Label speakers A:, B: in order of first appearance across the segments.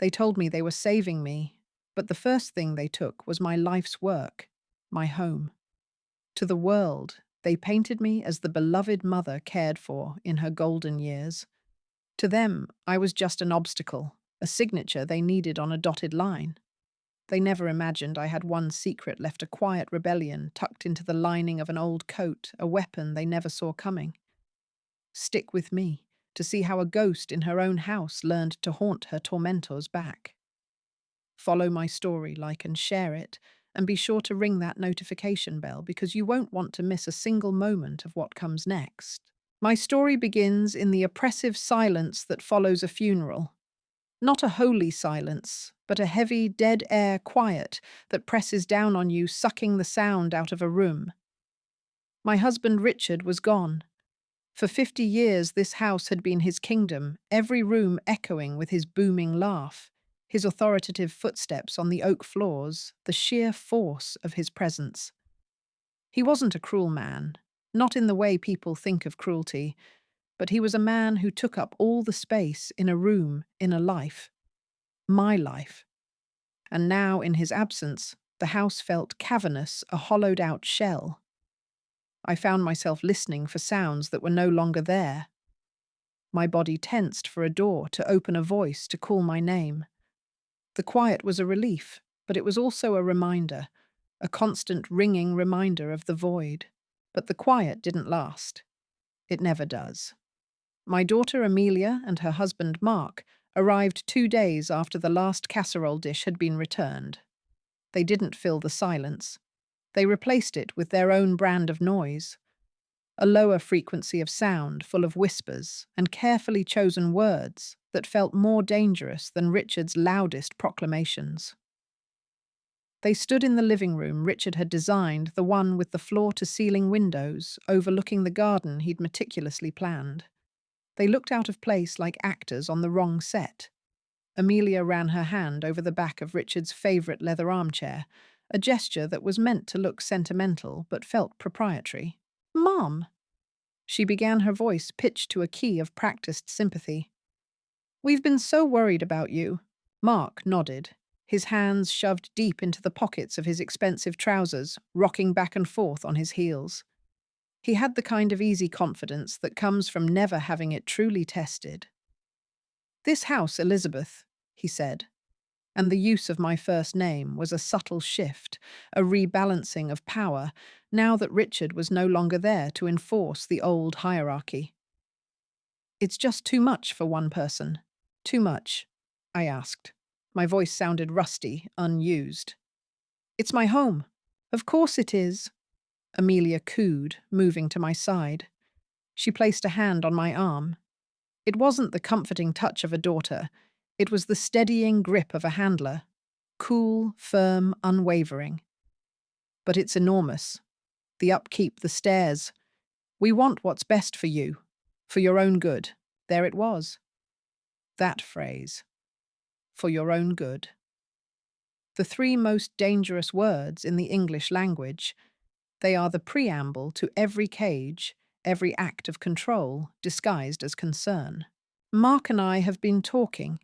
A: They told me they were saving me, but the first thing they took was my life's work, my home. To the world, they painted me as the beloved mother cared for in her golden years. To them, I was just an obstacle, a signature they needed on a dotted line. They never imagined I had one secret left, a quiet rebellion tucked into the lining of an old coat, a weapon they never saw coming. Stick with me to see how a ghost in her own house learned to haunt her tormentors back. Follow my story, like and share it, and be sure to ring that notification bell because you won't want to miss a single moment of what comes next. My story begins in the oppressive silence that follows a funeral. Not a holy silence, but a heavy, dead air quiet that presses down on you, sucking the sound out of a room. My husband Richard was gone. For 50 years, this house had been his kingdom, every room echoing with his booming laugh, his authoritative footsteps on the oak floors, the sheer force of his presence. He wasn't a cruel man, not in the way people think of cruelty, but he was a man who took up all the space in a room, in a life. My life. And now, in his absence, the house felt cavernous, a hollowed-out shell. I found myself listening for sounds that were no longer there. My body tensed for a door to open, a voice to call my name. The quiet was a relief, but it was also a reminder, a constant ringing reminder of the void. But the quiet didn't last. It never does. My daughter Amelia and her husband Mark arrived 2 days after the last casserole dish had been returned. They didn't fill the silence. They replaced it with their own brand of noise, a lower frequency of sound full of whispers and carefully chosen words that felt more dangerous than Richard's loudest proclamations. They stood in the living room Richard had designed, the one with the floor-to-ceiling windows overlooking the garden he'd meticulously planned. They looked out of place like actors on the wrong set. Amelia ran her hand over the back of Richard's favourite leather armchair, a gesture that was meant to look sentimental but felt proprietary. "Mom!" She began, her voice pitched to a key of practiced sympathy. "We've been so worried about you." Mark nodded, his hands shoved deep into the pockets of his expensive trousers, rocking back and forth on his heels. He had the kind of easy confidence that comes from never having it truly tested. "This house, Elizabeth," he said, and the use of my first name was a subtle shift, a rebalancing of power, now that Richard was no longer there to enforce the old hierarchy. "It's just too much for one person." "Too much?" I asked. My voice sounded rusty, unused. "It's my home." "Of course it is," Amelia cooed, moving to my side. She placed a hand on my arm. It wasn't the comforting touch of a daughter. It was the steadying grip of a handler. Cool, firm, unwavering. "But it's enormous. The upkeep, the stairs. We want what's best for you. For your own good." There it was. That phrase. For your own good. The three most dangerous words in the English language. They are the preamble to every cage, every act of control disguised as concern. "Mark and I have been talking."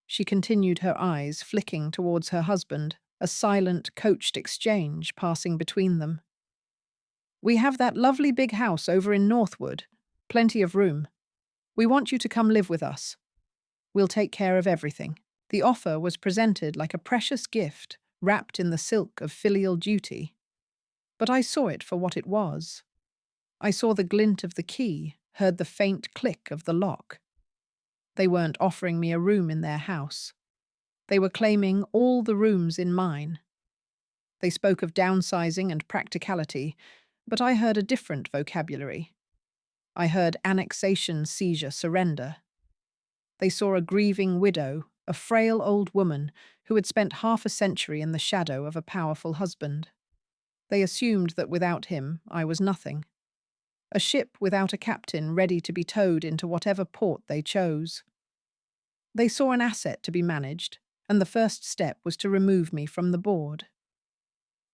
A: She continued, her eyes flicking towards her husband, a silent, coached exchange passing between them. "We have that lovely big house over in Northwood, plenty of room. We want you to come live with us. We'll take care of everything." The offer was presented like a precious gift, wrapped in the silk of filial duty. But I saw it for what it was. I saw the glint of the key, heard the faint click of the lock. They weren't offering me a room in their house. They were claiming all the rooms in mine. They spoke of downsizing and practicality, but I heard a different vocabulary. I heard annexation, seizure, surrender. They saw a grieving widow, a frail old woman who had spent half a century in the shadow of a powerful husband. They assumed that without him, I was nothing. A ship without a captain ready to be towed into whatever port they chose. They saw an asset to be managed, and the first step was to remove me from the board.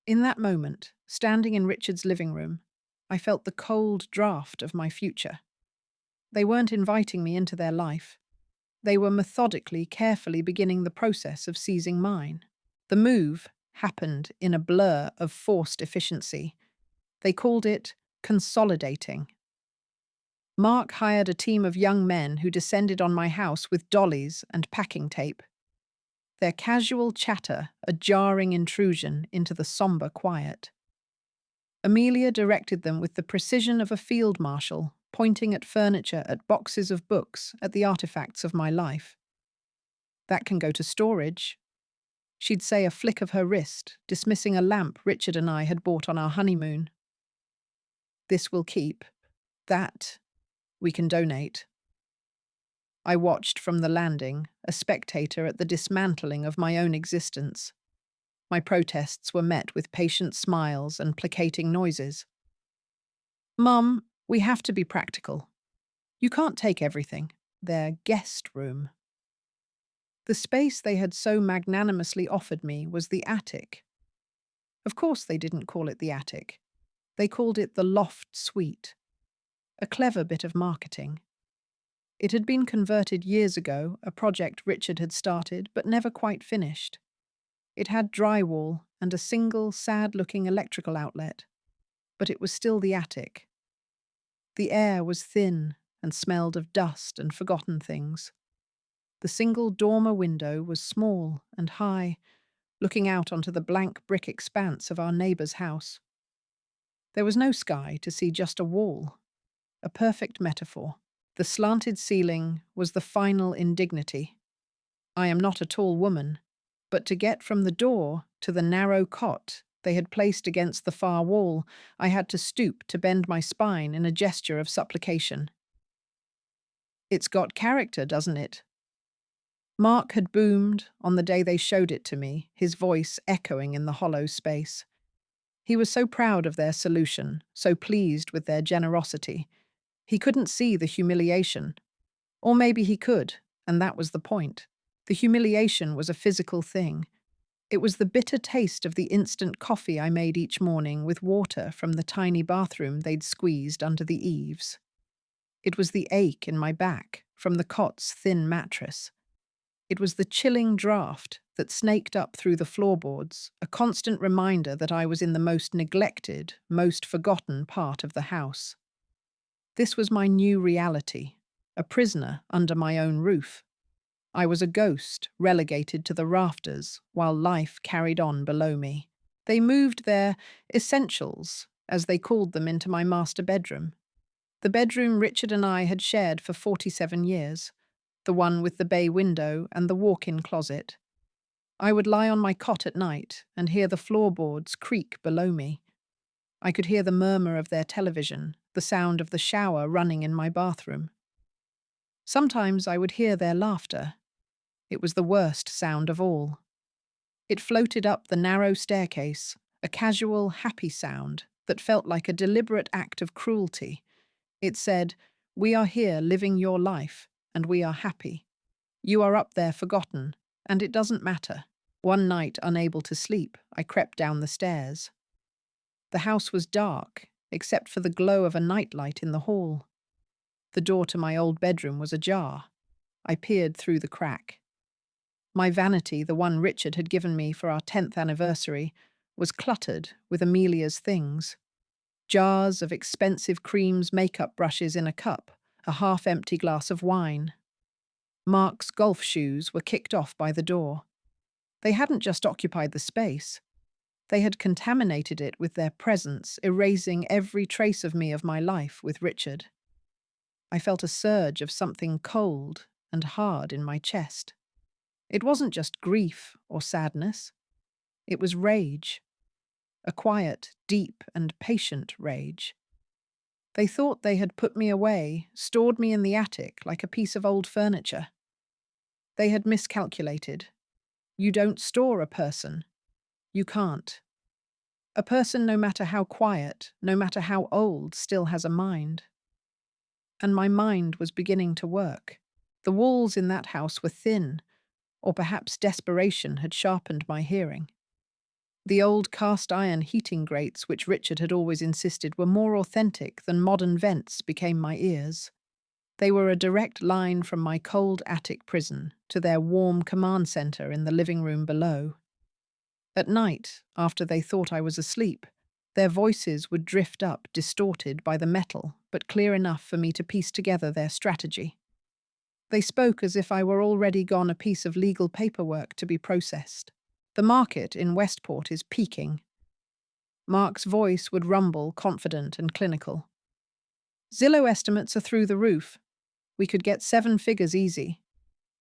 A: In that moment, standing in Richard's living room, I felt the cold draft of my future. They weren't inviting me into their life. They were methodically, carefully beginning the process of seizing mine. The move happened in a blur of forced efficiency. They called it consolidating. Mark hired a team of young men who descended on my house with dollies and packing tape. Their casual chatter a jarring intrusion into the somber quiet. Amelia directed them with the precision of a field marshal, pointing at furniture, at boxes of books, at the artifacts of my life. That can go to storage. She'd say, a flick of her wrist, dismissing a lamp Richard and I had bought on our honeymoon. This will keep. That we can donate. I watched from the landing, a spectator at the dismantling of my own existence. My protests were met with patient smiles and placating noises. "Mum, we have to be practical. You can't take everything. Their guest room." The space they had so magnanimously offered me was the attic. Of course they didn't call it the attic. They called it the loft suite. A clever bit of marketing. It had been converted years ago, a project Richard had started but never quite finished. It had drywall and a single, sad-looking electrical outlet, but it was still the attic. The air was thin and smelled of dust and forgotten things. The single dormer window was small and high, looking out onto the blank brick expanse of our neighbour's house. There was no sky to see, just a wall. A perfect metaphor. The slanted ceiling was the final indignity. I am not a tall woman, but to get from the door to the narrow cot they had placed against the far wall, I had to stoop to bend my spine in a gesture of supplication. "It's got character, doesn't it?" Mark had boomed on the day they showed it to me, his voice echoing in the hollow space. He was so proud of their solution, so pleased with their generosity. He couldn't see the humiliation. Or maybe he could, and that was the point. The humiliation was a physical thing. It was the bitter taste of the instant coffee I made each morning with water from the tiny bathroom they'd squeezed under the eaves. It was the ache in my back from the cot's thin mattress. It was the chilling draft that snaked up through the floorboards, a constant reminder that I was in the most neglected, most forgotten part of the house. This was my new reality, a prisoner under my own roof. I was a ghost relegated to the rafters while life carried on below me. They moved their essentials, as they called them, into my master bedroom. The bedroom Richard and I had shared for 47 years, the one with the bay window and the walk-in closet. I would lie on my cot at night and hear the floorboards creak below me. I could hear the murmur of their television, the sound of the shower running in my bathroom. Sometimes I would hear their laughter. It was the worst sound of all. It floated up the narrow staircase, a casual, happy sound that felt like a deliberate act of cruelty. It said, "We are here living your life, and we are happy. You are up there forgotten, and it doesn't matter." One night, unable to sleep, I crept down the stairs. The house was dark, except for the glow of a nightlight in the hall. The door to my old bedroom was ajar. I peered through the crack. My vanity, the one Richard had given me for our 10th anniversary, was cluttered with Amelia's things. Jars of expensive creams, makeup brushes in a cup, a half-empty glass of wine. Mark's golf shoes were kicked off by the door. They hadn't just occupied the space. They had contaminated it with their presence, erasing every trace of me, of my life with Richard. I felt a surge of something cold and hard in my chest. It wasn't just grief or sadness. It was rage. A quiet, deep, and patient rage. They thought they had put me away, stored me in the attic like a piece of old furniture. They had miscalculated. You don't store a person. You can't. A person, no matter how quiet, no matter how old, still has a mind. And my mind was beginning to work. The walls in that house were thin, or perhaps desperation had sharpened my hearing. The old cast-iron heating grates, which Richard had always insisted were more authentic than modern vents, became my ears. They were a direct line from my cold attic prison to their warm command center in the living room below. At night, after they thought I was asleep, their voices would drift up, distorted by the metal, but clear enough for me to piece together their strategy. They spoke as if I were already gone, a piece of legal paperwork to be processed. The market in Westport is peaking. Mark's voice would rumble, confident and clinical. Zillow estimates are through the roof. We could get 7 figures easy.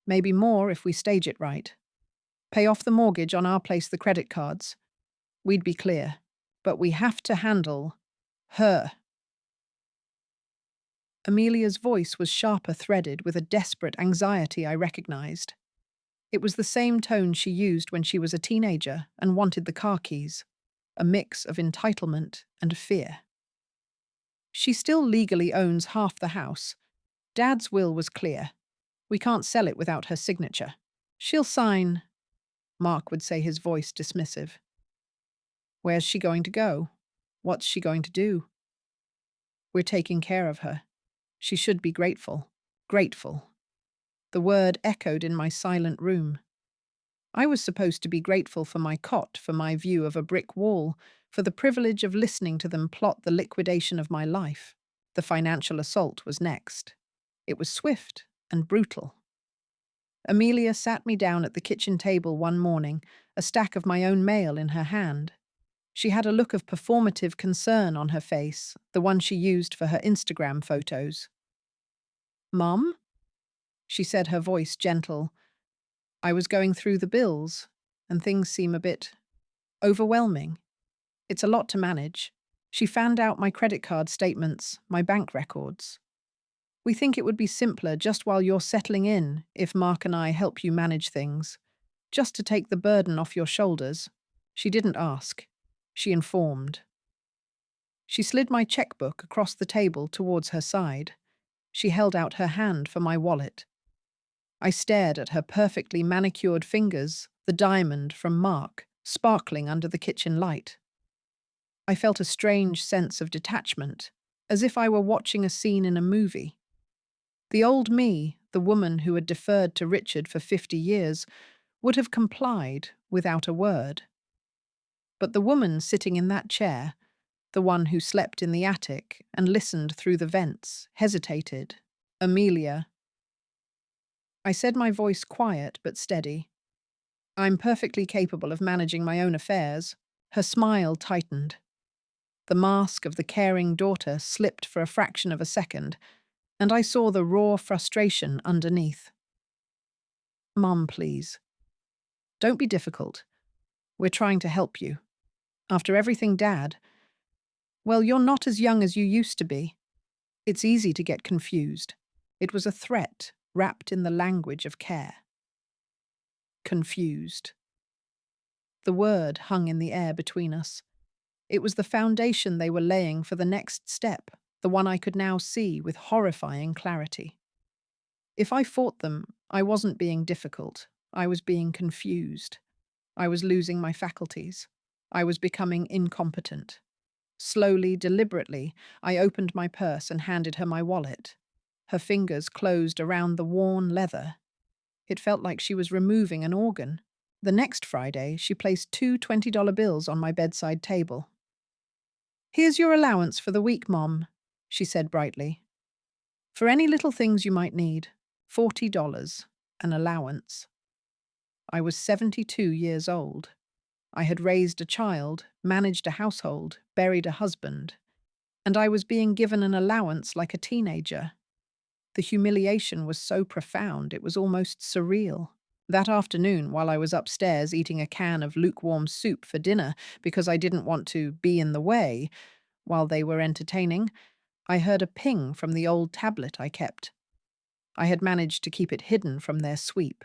A: Maybe more if we stage it right. Pay off the mortgage on our place, the credit cards. We'd be clear. But we have to handle her. Amelia's voice was sharper, threaded with a desperate anxiety I recognized. It was the same tone she used when she was a teenager and wanted the car keys, a mix of entitlement and fear. She still legally owns half the house. Dad's will was clear. We can't sell it without her signature. She'll sign, Mark would say, his voice dismissive. Where's she going to go? What's she going to do? We're taking care of her. She should be grateful. Grateful. The word echoed in my silent room. I was supposed to be grateful for my cot, for my view of a brick wall, for the privilege of listening to them plot the liquidation of my life. The financial assault was next. It was swift and brutal. Amelia sat me down at the kitchen table one morning, a stack of my own mail in her hand. She had a look of performative concern on her face, the one she used for her Instagram photos. "Mom?" she said, her voice gentle. "I was going through the bills, and things seem a bit overwhelming. It's a lot to manage." She fanned out my credit card statements, my bank records. "We think it would be simpler just while you're settling in if Mark and I help you manage things, just to take the burden off your shoulders." She didn't ask. She informed. She slid my checkbook across the table towards her side. She held out her hand for my wallet. I stared at her perfectly manicured fingers, the diamond from Mark, sparkling under the kitchen light. I felt a strange sense of detachment, as if I were watching a scene in a movie. The old me, the woman who had deferred to Richard for 50 years, would have complied without a word. But the woman sitting in that chair, the one who slept in the attic and listened through the vents, hesitated. Amelia. I said, my voice quiet but steady. "I'm perfectly capable of managing my own affairs." Her smile tightened. The mask of the caring daughter slipped for a fraction of a second, and I saw the raw frustration underneath. "Mom, please. Don't be difficult. We're trying to help you. After everything, Dad, well, you're not as young as you used to be. It's easy to get confused." It was a threat wrapped in the language of care. Confused. The word hung in the air between us. It was the foundation they were laying for the next step, the one I could now see with horrifying clarity. If I fought them, I wasn't being difficult. I was being confused. I was losing my faculties. I was becoming incompetent. Slowly, deliberately, I opened my purse and handed her my wallet. Her fingers closed around the worn leather. It felt like she was removing an organ. The next Friday, she placed 2 $20 bills on my bedside table. "Here's your allowance for the week, Mom," she said brightly. "For any little things you might need. $40, an allowance." I was 72 years old. I had raised a child, managed a household, buried a husband, and I was being given an allowance like a teenager. The humiliation was so profound, it was almost surreal. That afternoon, while I was upstairs eating a can of lukewarm soup for dinner because I didn't want to be in the way while they were entertaining, I heard a ping from the old tablet I kept. I had managed to keep it hidden from their sweep.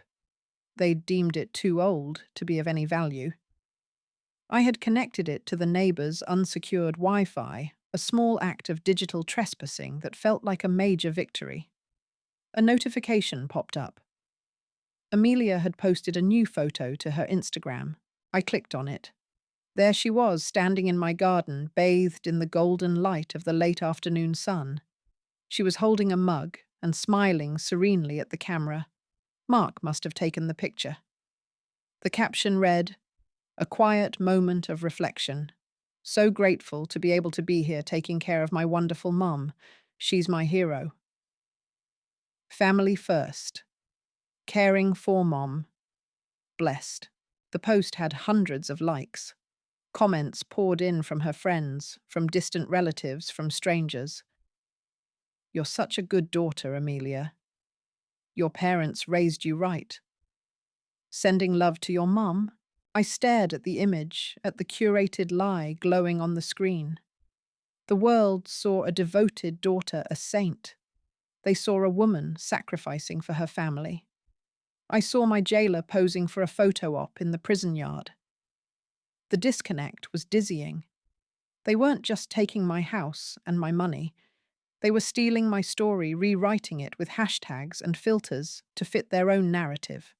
A: They'd deemed it too old to be of any value. I had connected it to the neighbor's unsecured Wi-Fi, a small act of digital trespassing that felt like a major victory. A notification popped up. Amelia had posted a new photo to her Instagram. I clicked on it. There she was, standing in my garden, bathed in the golden light of the late afternoon sun. She was holding a mug, and smiling serenely at the camera. Mark must have taken the picture. The caption read, "A quiet moment of reflection. So grateful to be able to be here taking care of my wonderful mum. She's my hero. Family first. Caring for mom. Blessed." The post had hundreds of likes. Comments poured in from her friends, from distant relatives, from strangers. "You're such a good daughter, Amelia. Your parents raised you right." "Sending love to your mum?" I stared at the image, at the curated lie glowing on the screen. The world saw a devoted daughter, a saint. They saw a woman sacrificing for her family. I saw my jailer posing for a photo op in the prison yard. The disconnect was dizzying. They weren't just taking my house and my money. They were stealing my story, rewriting it with hashtags and filters to fit their own narrative.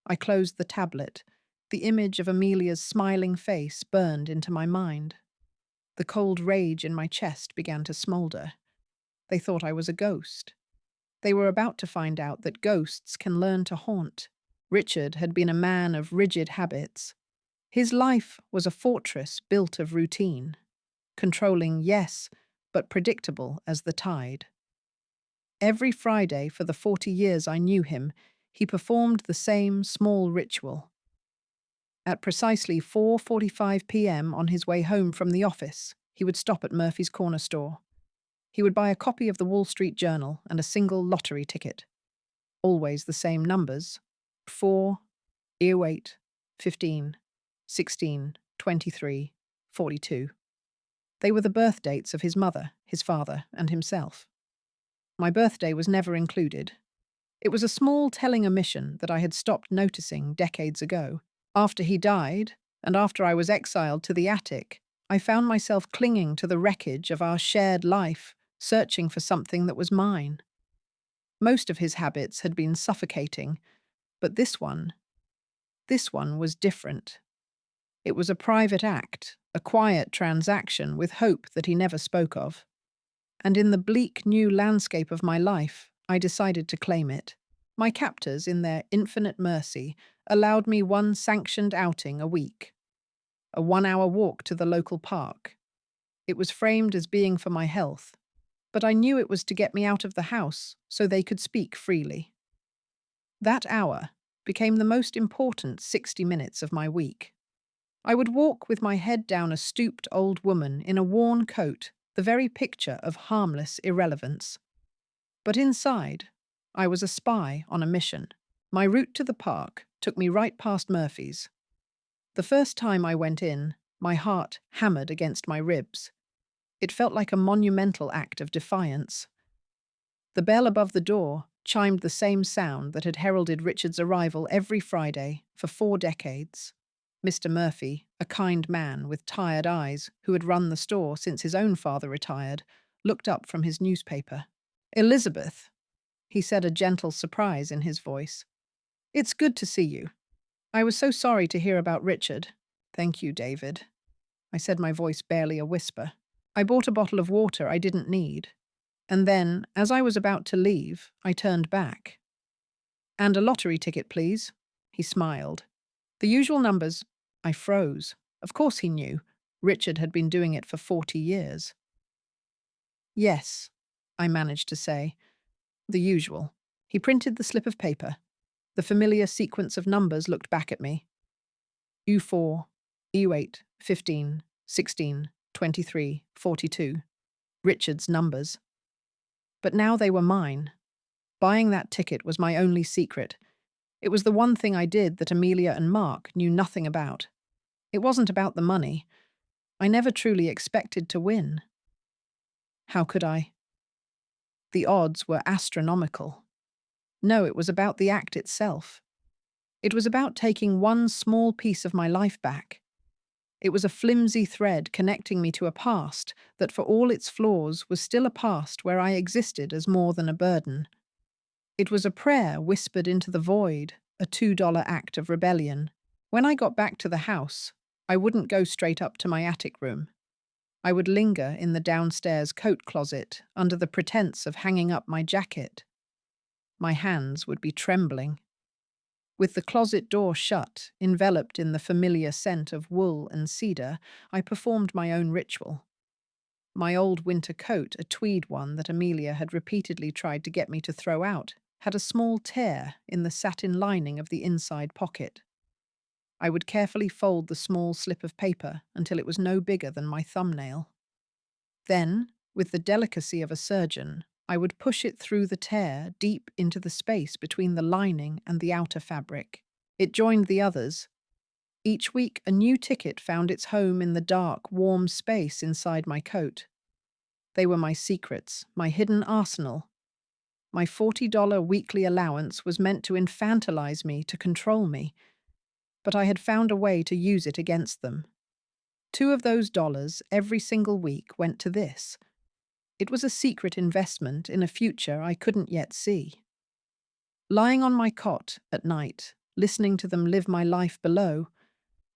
A: I closed the tablet. The image of Amelia's smiling face burned into my mind. The cold rage in my chest began to smolder. They thought I was a ghost. They were about to find out that ghosts can learn to haunt. Richard had been a man of rigid habits. His life was a fortress built of routine, controlling, yes, but predictable as the tide. Every Friday for the 40 years I knew him, he performed the same small ritual. At precisely 4:45 p.m. on his way home from the office, he would stop at Murphy's Corner store. He would buy a copy of the Wall Street Journal and a single lottery ticket. Always the same numbers: 4, 08, 15, 16, 23, 42. They were the birth dates of his mother, his father, and himself. My birthday was never included. It was a small telling omission that I had stopped noticing decades ago. After he died, and after I was exiled to the attic, I found myself clinging to the wreckage of our shared life, searching for something that was mine. Most of his habits had been suffocating, but this one was different. It was a private act, a quiet transaction with hope that he never spoke of. And in the bleak new landscape of my life, I decided to claim it. My captors, in their infinite mercy, allowed me one sanctioned outing a week. A 1-hour walk to the local park. It was framed as being for my health, but I knew it was to get me out of the house so they could speak freely. That hour became the most important 60 minutes of my week. I would walk with my head down a stooped old woman in a worn coat, the very picture of harmless irrelevance. But inside, I was a spy on a mission. My route to the park took me right past Murphy's. The first time I went in, my heart hammered against my ribs. It felt like a monumental act of defiance. The bell above the door chimed the same sound that had heralded Richard's arrival every Friday for 4 decades. Mr. Murphy, a kind man with tired eyes who had run the store since his own father retired, looked up from his newspaper. "Elizabeth," he said, a gentle surprise in his voice. "It's good to see you. I was so sorry to hear about Richard." "Thank you, David," I said, my voice barely a whisper. I bought a bottle of water I didn't need. And then, as I was about to leave, I turned back. "And a lottery ticket, please." He smiled. "The usual numbers." I froze. Of course he knew. Richard had been doing it for 40 years. "Yes," I managed to say. "The usual." He printed the slip of paper. The familiar sequence of numbers looked back at me. U4, U8, 15, 16, 23, 42. Richard's numbers. But now they were mine. Buying that ticket was my only secret. It was the one thing I did that Amelia and Mark knew nothing about. It wasn't about the money. I never truly expected to win. How could I? The odds were astronomical. No, it was about the act itself. It was about taking one small piece of my life back. It was a flimsy thread connecting me to a past that, for all its flaws, was still a past where I existed as more than a burden. It was a prayer whispered into the void, a $2 act of rebellion. When I got back to the house, I wouldn't go straight up to my attic room. I would linger in the downstairs coat closet under the pretense of hanging up my jacket. My hands would be trembling. With the closet door shut, enveloped in the familiar scent of wool and cedar, I performed my own ritual. My old winter coat, a tweed one that Amelia had repeatedly tried to get me to throw out, had a small tear in the satin lining of the inside pocket. I would carefully fold the small slip of paper until it was no bigger than my thumbnail. Then, with the delicacy of a surgeon, I would push it through the tear deep into the space between the lining and the outer fabric. It joined the others. Each week, a new ticket found its home in the dark, warm space inside my coat. They were my secrets, my hidden arsenal. My $40 weekly allowance was meant to infantilize me, to control me, but I had found a way to use it against them. 2 of those dollars every single week went to this. It was a secret investment in a future I couldn't yet see. Lying on my cot at night, listening to them live my life below,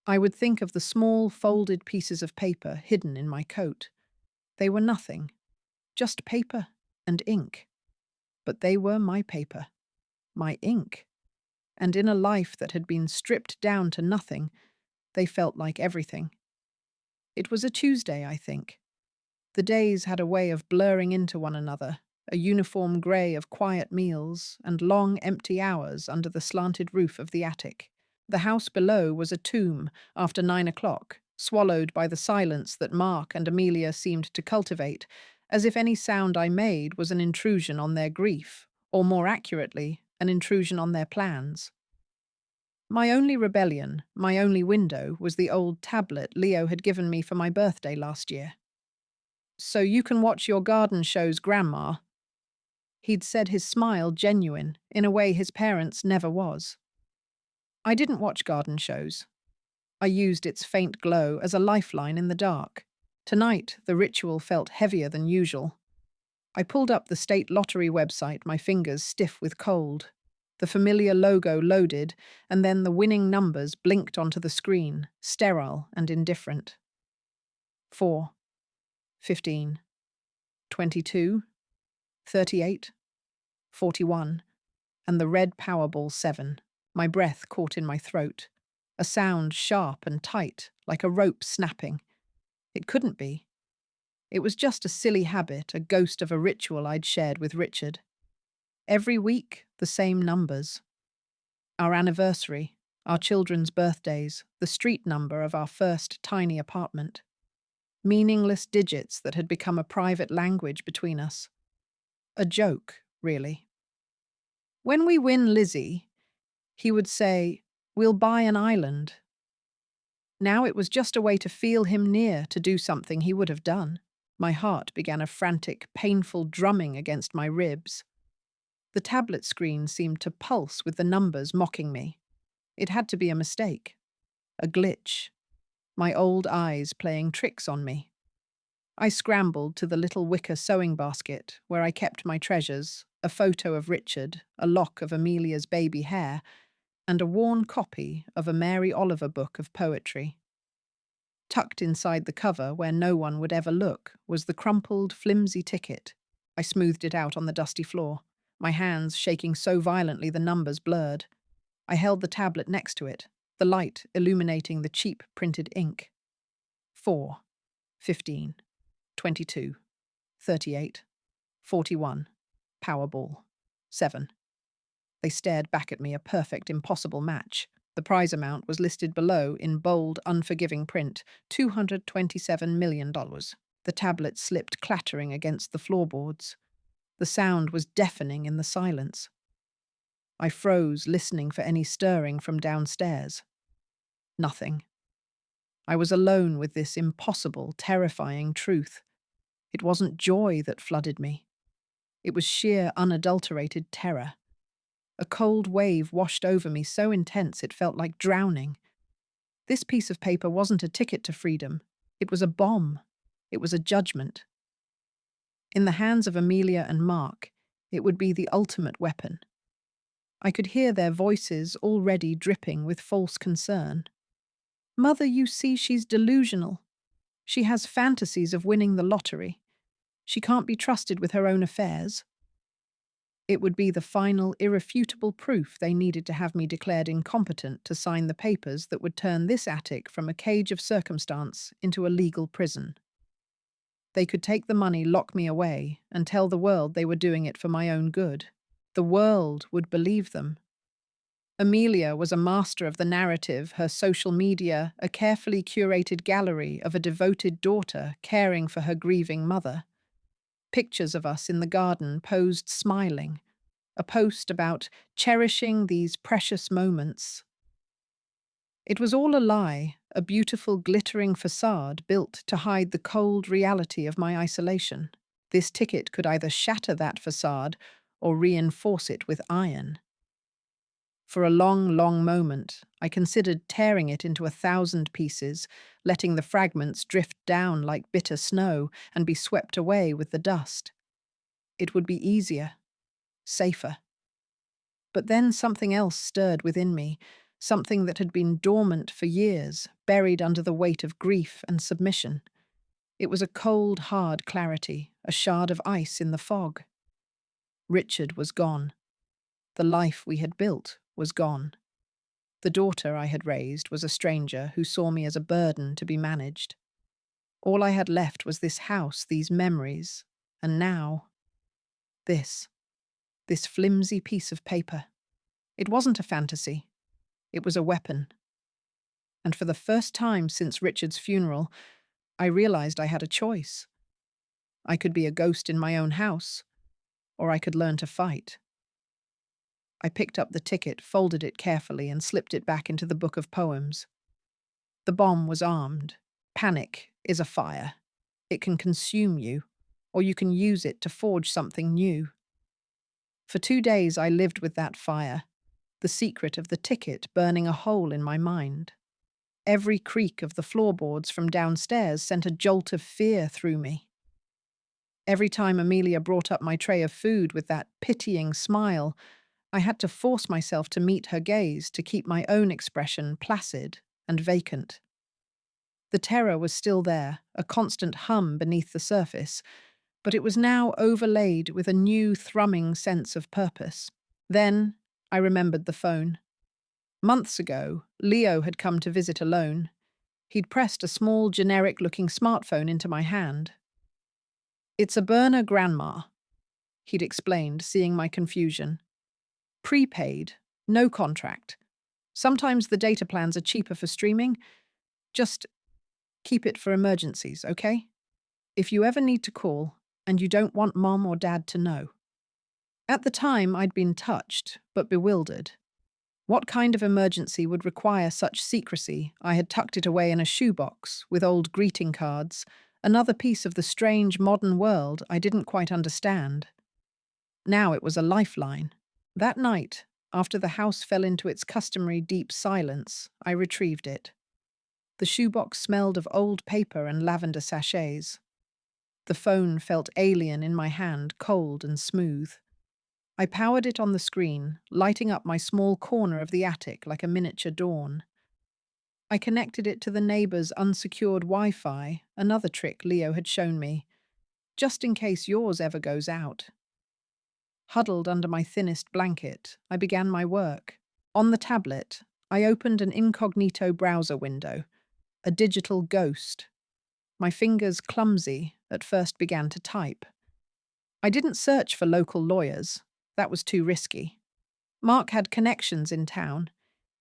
A: I would think of the small folded pieces of paper hidden in my coat. They were nothing, just paper and ink. But they were my paper, my ink. And in a life that had been stripped down to nothing, they felt like everything. It was a Tuesday, I think. The days had a way of blurring into one another, a uniform grey of quiet meals and long empty hours under the slanted roof of the attic. The house below was a tomb after 9 o'clock, swallowed by the silence that Mark and Amelia seemed to cultivate, as if any sound I made was an intrusion on their grief, or more accurately, an intrusion on their plans. My only rebellion, my only window, was the old tablet Leo had given me for my birthday last year. "So you can watch your garden shows, Grandma." He'd said, his smile genuine, in a way his parents' never was. I didn't watch garden shows. I used its faint glow as a lifeline in the dark. Tonight, the ritual felt heavier than usual. I pulled up the state lottery website, my fingers stiff with cold. The familiar logo loaded, and then the winning numbers blinked onto the screen, sterile and indifferent. 4, 15, 22, 38, 41, and the red Powerball 7. My breath caught in my throat, a sound sharp and tight, like a rope snapping. It couldn't be. It was just a silly habit, a ghost of a ritual I'd shared with Richard. Every week, the same numbers. Our anniversary, our children's birthdays, the street number of our first tiny apartment. Meaningless digits that had become a private language between us. A joke, really. When we win Lizzie, he would say, "We'll buy an island." Now it was just a way to feel him near, to do something he would have done. My heart began a frantic, painful drumming against my ribs. The tablet screen seemed to pulse with the numbers mocking me. It had to be a mistake. A glitch. My old eyes playing tricks on me. I scrambled to the little wicker sewing basket where I kept my treasures, a photo of Richard, a lock of Amelia's baby hair, and a worn copy of a Mary Oliver book of poetry. Tucked inside the cover, where no one would ever look, was the crumpled, flimsy ticket. I smoothed it out on the dusty floor, my hands shaking so violently the numbers blurred. I held the tablet next to it, the light illuminating the cheap printed ink. 4, 15, 22, 38, 41, Powerball, 7. They stared back at me, a perfect, impossible match. The prize amount was listed below in bold, unforgiving print, $227 million. The tablet slipped clattering against the floorboards. The sound was deafening in the silence. I froze, listening for any stirring from downstairs. Nothing. I was alone with this impossible, terrifying truth. It wasn't joy that flooded me. It was sheer, unadulterated terror. A cold wave washed over me, so intense it felt like drowning. This piece of paper wasn't a ticket to freedom. It was a bomb. It was a judgment. In the hands of Amelia and Mark, it would be the ultimate weapon. I could hear their voices already dripping with false concern. "Mother, you see, she's delusional. She has fantasies of winning the lottery. She can't be trusted with her own affairs. It would be the final, irrefutable proof they needed to have me declared incompetent to sign the papers that would turn this attic from a cage of circumstance into a legal prison. They could take the money, lock me away, and tell the world they were doing it for my own good. The world would believe them. Amelia was a master of the narrative, her social media a carefully curated gallery of a devoted daughter caring for her grieving mother. Pictures of us in the garden posed smiling, a post about cherishing these precious moments. It was all a lie, a beautiful glittering facade built to hide the cold reality of my isolation. This ticket could either shatter that facade or reinforce it with iron. For a long, long moment, I considered tearing it into 1,000 pieces, letting the fragments drift down like bitter snow and be swept away with the dust. It would be easier, safer. But then something else stirred within me, something that had been dormant for years, buried under the weight of grief and submission. It was a cold, hard clarity, a shard of ice in the fog. Richard was gone. The life we had built was gone. The daughter I had raised was a stranger who saw me as a burden to be managed. All I had left was this house, these memories, and now, this flimsy piece of paper. It wasn't a fantasy. It was a weapon. And for the first time since Richard's funeral, I realized I had a choice. I could be a ghost in my own house, or I could learn to fight. I picked up the ticket, folded it carefully, and slipped it back into the book of poems. The bomb was armed. Panic is a fire. It can consume you, or you can use it to forge something new. For 2 days I lived with that fire, the secret of the ticket burning a hole in my mind. Every creak of the floorboards from downstairs sent a jolt of fear through me. Every time Amelia brought up my tray of food with that pitying smile, I had to force myself to meet her gaze to keep my own expression placid and vacant. The terror was still there, a constant hum beneath the surface, but it was now overlaid with a new thrumming sense of purpose. Then I remembered the phone. Months ago, Leo had come to visit alone. He'd pressed a small, generic-looking smartphone into my hand. "It's a burner, Grandma," he'd explained, seeing my confusion. "Prepaid, no contract. Sometimes the data plans are cheaper for streaming. Just keep it for emergencies, okay? If you ever need to call, and you don't want Mom or Dad to know." At the time, I'd been touched, but bewildered. What kind of emergency would require such secrecy? I had tucked it away in a shoebox, with old greeting cards, another piece of the strange modern world I didn't quite understand. Now it was a lifeline. That night, after the house fell into its customary deep silence, I retrieved it. The shoebox smelled of old paper and lavender sachets. The phone felt alien in my hand, cold and smooth. I powered it on the screen, lighting up my small corner of the attic like a miniature dawn. I connected it to the neighbor's unsecured Wi-Fi, another trick Leo had shown me, just in case yours ever goes out. Huddled under my thinnest blanket, I began my work. On the tablet, I opened an incognito browser window, a digital ghost. My fingers, clumsy, at first began to type. I didn't search for local lawyers. That was too risky. Mark had connections in town.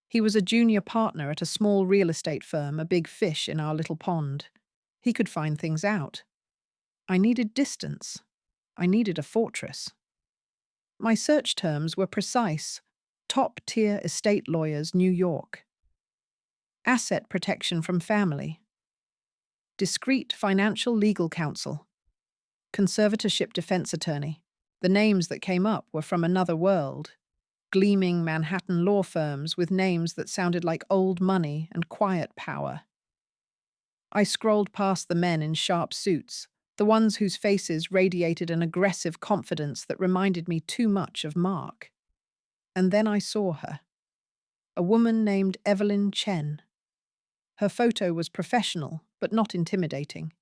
A: He was a junior partner at a small real estate firm, a big fish in our little pond. He could find things out. I needed distance. I needed a fortress. My search terms were precise. Top-tier estate lawyers, New York. Asset protection from family. Discreet financial legal counsel. Conservatorship defense attorney. The names that came up were from another world. Gleaming Manhattan law firms with names that sounded like old money and quiet power. I scrolled past the men in sharp suits, the ones whose faces radiated an aggressive confidence that reminded me too much of Mark. And then I saw her. A woman named Evelyn Chen. Her photo was professional, but not intimidating.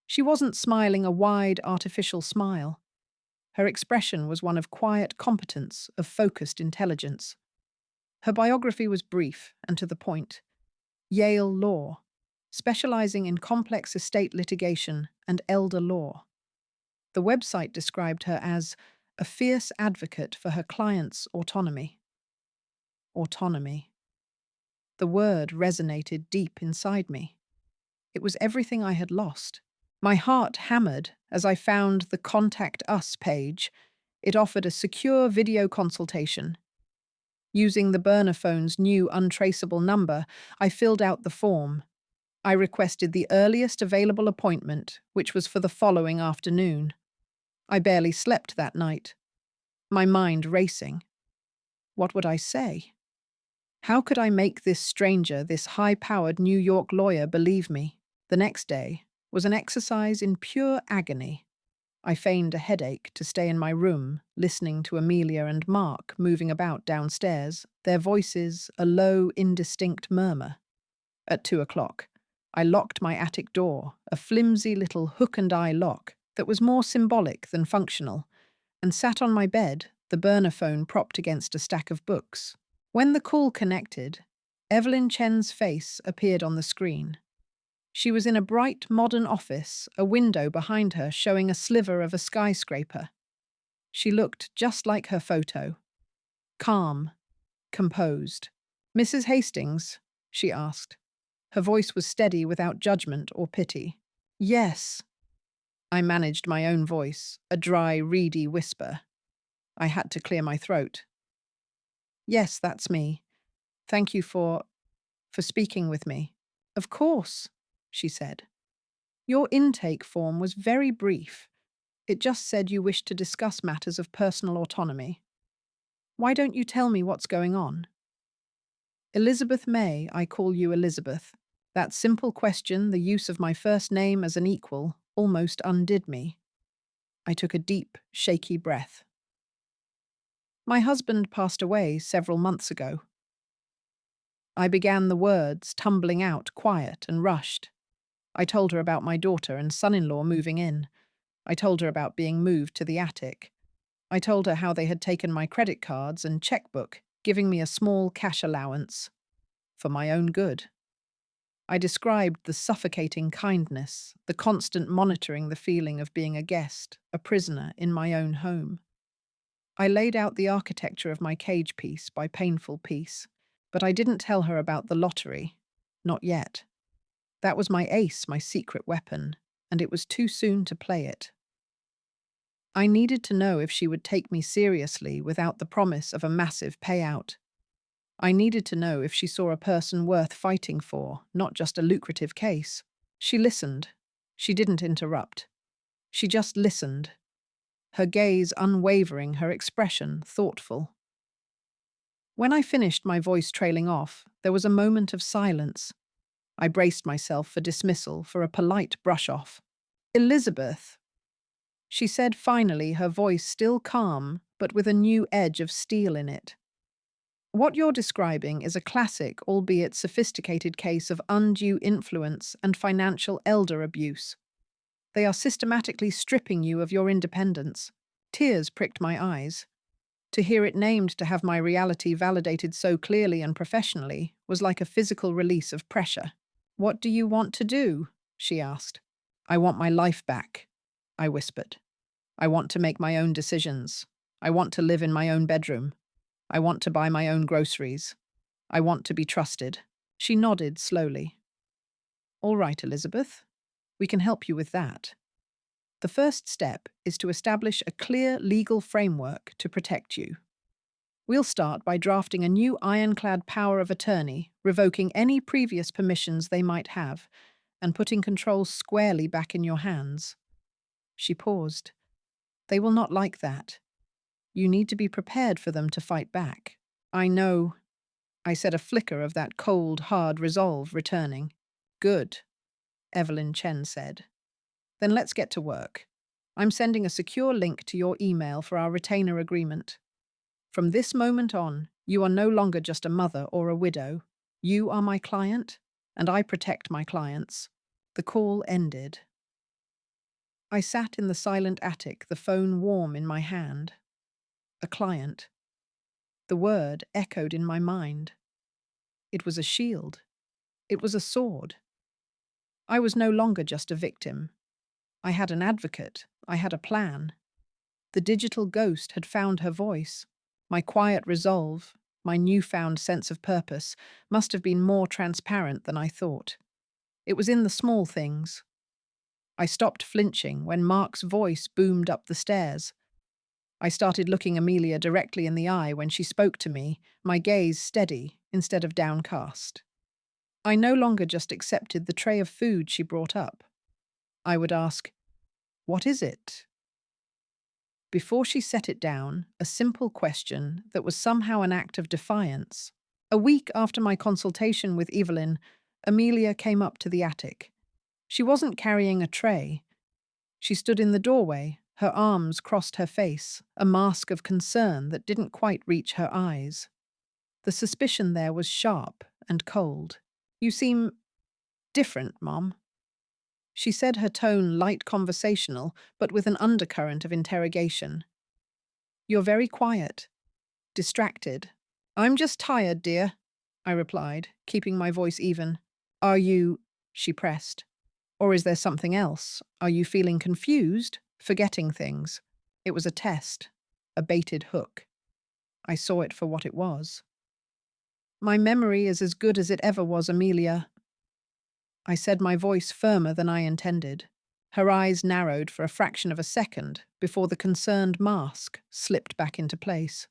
A: She wasn't smiling a wide, artificial smile. Her expression was one of quiet competence, of focused intelligence. Her biography was brief and to the point. Yale Law, specializing in complex estate litigation and elder law. The website described her as a fierce advocate for her clients' autonomy. Autonomy. The word resonated deep inside me. It was everything I had lost. My heart hammered as I found the Contact Us page. It offered a secure video consultation. Using the burner phone's new untraceable number, I filled out the form. I requested the earliest available appointment, which was for the following afternoon. I barely slept that night, my mind racing. What would I say? How could I make this stranger, this high-powered New York lawyer, believe me? The next day was an exercise in pure agony. I feigned a headache to stay in my room, listening to Amelia and Mark moving about downstairs, their voices a low, indistinct murmur. At 2 o'clock, I locked my attic door, a flimsy little hook-and-eye lock that was more symbolic than functional, and sat on my bed, the burner phone propped against a stack of books. When the call connected, Evelyn Chen's face appeared on the screen. She was in a bright, modern office, a window behind her showing a sliver of a skyscraper. She looked just like her photo. Calm, composed. "Mrs. Hastings?" she asked. Her voice was steady without judgment or pity. "Yes." I managed my own voice, a dry, reedy whisper. I had to clear my throat. "Yes, that's me. Thank you for speaking with me." "Of course," she said. "Your intake form was very brief. It just said you wished to discuss matters of personal autonomy. Why don't you tell me what's going on?" "Elizabeth May, I call you Elizabeth." That simple question, the use of my first name as an equal, almost undid me. I took a deep, shaky breath. "My husband passed away several months ago." I began the words, tumbling out, quiet and rushed. I told her about my daughter and son-in-law moving in. I told her about being moved to the attic. I told her how they had taken my credit cards and checkbook, giving me a small cash allowance. For my own good. I described the suffocating kindness, the constant monitoring the feeling of being a guest, a prisoner in my own home. I laid out the architecture of my cage piece by painful piece, but I didn't tell her about the lottery. Not yet. That was my ace, my secret weapon, and it was too soon to play it. I needed to know if she would take me seriously without the promise of a massive payout. I needed to know if she saw a person worth fighting for, not just a lucrative case. She listened. She didn't interrupt. She just listened. Her gaze unwavering, her expression thoughtful. When I finished, my voice trailing off, there was a moment of silence. I braced myself for dismissal, for a polite brush-off. "Elizabeth," she said finally, her voice still calm, but with a new edge of steel in it. "What you're describing is a classic, albeit sophisticated case of undue influence and financial elder abuse. They are systematically stripping you of your independence." Tears pricked my eyes. To hear it named, to have my reality validated so clearly and professionally, was like a physical release of pressure. "What do you want to do?" she asked. "I want my life back," I whispered. "I want to make my own decisions. I want to live in my own bedroom. I want to buy my own groceries. I want to be trusted." She nodded slowly. "All right, Elizabeth. We can help you with that. The first step is to establish a clear legal framework to protect you. We'll start by drafting a new ironclad power of attorney, revoking any previous permissions they might have, and putting control squarely back in your hands." She paused. "They will not like that. You need to be prepared for them to fight back." "I know," I said, a flicker of that cold, hard resolve returning. "Good," Evelyn Chen said. "Then let's get to work. I'm sending a secure link to your email for our retainer agreement. From this moment on, you are no longer just a mother or a widow. You are my client, and I protect my clients. The call ended. I sat in the silent attic, the phone warm in my hand. A client. The word echoed in my mind. It was a shield. It was a sword. I was no longer just a victim. I had an advocate. I had a plan. The digital ghost had found her voice. My quiet resolve, my newfound sense of purpose, must have been more transparent than I thought. It was in the small things. I stopped flinching when Mark's voice boomed up the stairs. I started looking Amelia directly in the eye when she spoke to me, my gaze steady instead of downcast. I no longer just accepted the tray of food she brought up. I would ask, "What is it?" Before she set it down, a simple question that was somehow an act of defiance. A week after my consultation with Evelyn, Amelia came up to the attic. She wasn't carrying a tray. She stood in the doorway, her arms crossed her face, a mask of concern that didn't quite reach her eyes. The suspicion there was sharp and cold. "You seem different, Mom." She said, her tone light conversational, but with an undercurrent of interrogation. "You're very quiet, distracted." "I'm just tired, dear," I replied, keeping my voice even. "Are you—" she pressed. "Or is there something else? Are you feeling confused? Forgetting things?" It was a test, a baited hook. I saw it for what it was. "My memory is as good as it ever was, Amelia." I said, my voice firmer than I intended. Her eyes narrowed for a fraction of a second before the concerned mask slipped back into place.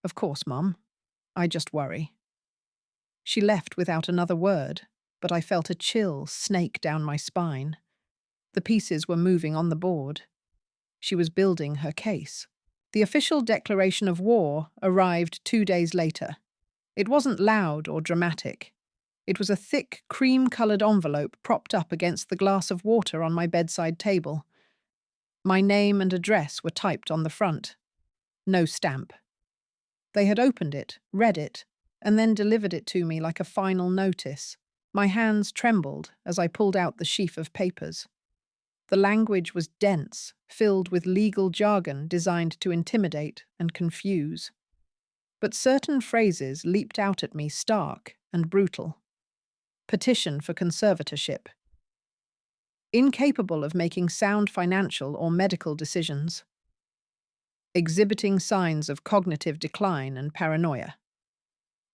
A: "Of course, Mum. I just worry." She left without another word, but I felt a chill snake down my spine. The pieces were moving on the board. She was building her case. The official declaration of war arrived 2 days later. It wasn't loud or dramatic. It was a thick, cream-coloured envelope propped up against the glass of water on my bedside table. My name and address were typed on the front. No stamp. They had opened it, read it, and then delivered it to me like a final notice. My hands trembled as I pulled out the sheaf of papers. The language was dense, filled with legal jargon designed to intimidate and confuse. But certain phrases leaped out at me stark and brutal. Petition for conservatorship. Incapable of making sound financial or medical decisions. Exhibiting signs of cognitive decline and paranoia.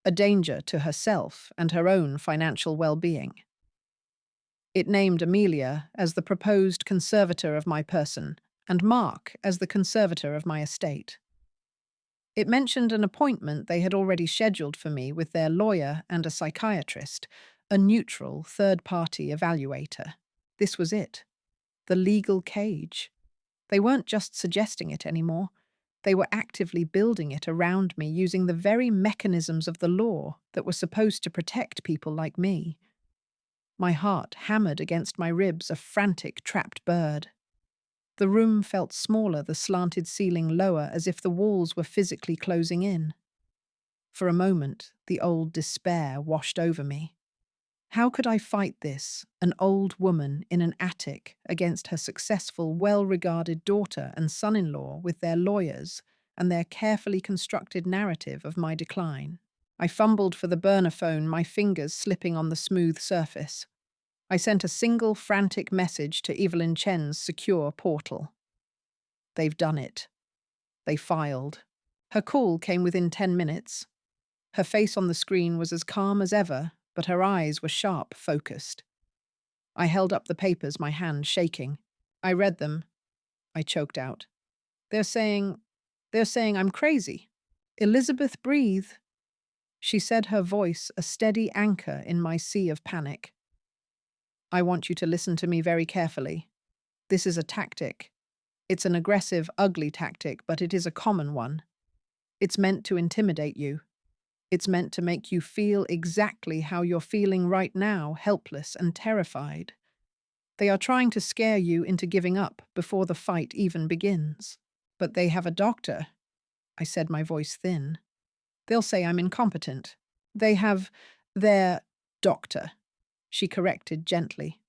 A: A danger to herself and her own financial well-being. It named Amelia as the proposed conservator of my person and Mark as the conservator of my estate. It mentioned an appointment they had already scheduled for me with their lawyer and a psychiatrist, a neutral third-party evaluator. This was it. The legal cage. They weren't just suggesting it anymore. They were actively building it around me using the very mechanisms of the law that were supposed to protect people like me. My heart hammered against my ribs, a frantic, trapped bird. The room felt smaller, the slanted ceiling lower, as if the walls were physically closing in. For a moment, the old despair washed over me. How could I fight this, an old woman in an attic, against her successful, well-regarded daughter and son-in-law with their lawyers and their carefully constructed narrative of my decline? I fumbled for the burner phone, my fingers slipping on the smooth surface. I sent a single frantic message to Evelyn Chen's secure portal. They've done it. They filed. Her call came within 10 minutes. Her face on the screen was as calm as ever, but her eyes were sharp, focused. I held up the papers, my hand shaking. I read them. I choked out. They're saying I'm crazy. Elizabeth, breathe. She said, her voice a steady anchor in my sea of panic. I want you to listen to me very carefully. This is a tactic. It's an aggressive, ugly tactic, but it is a common one. It's meant to intimidate you. It's meant to make you feel exactly how you're feeling right now, helpless and terrified. They are trying to scare you into giving up before the fight even begins. But they have a doctor, I said, my voice thin. They'll say I'm incompetent. They have their doctor. she corrected gently.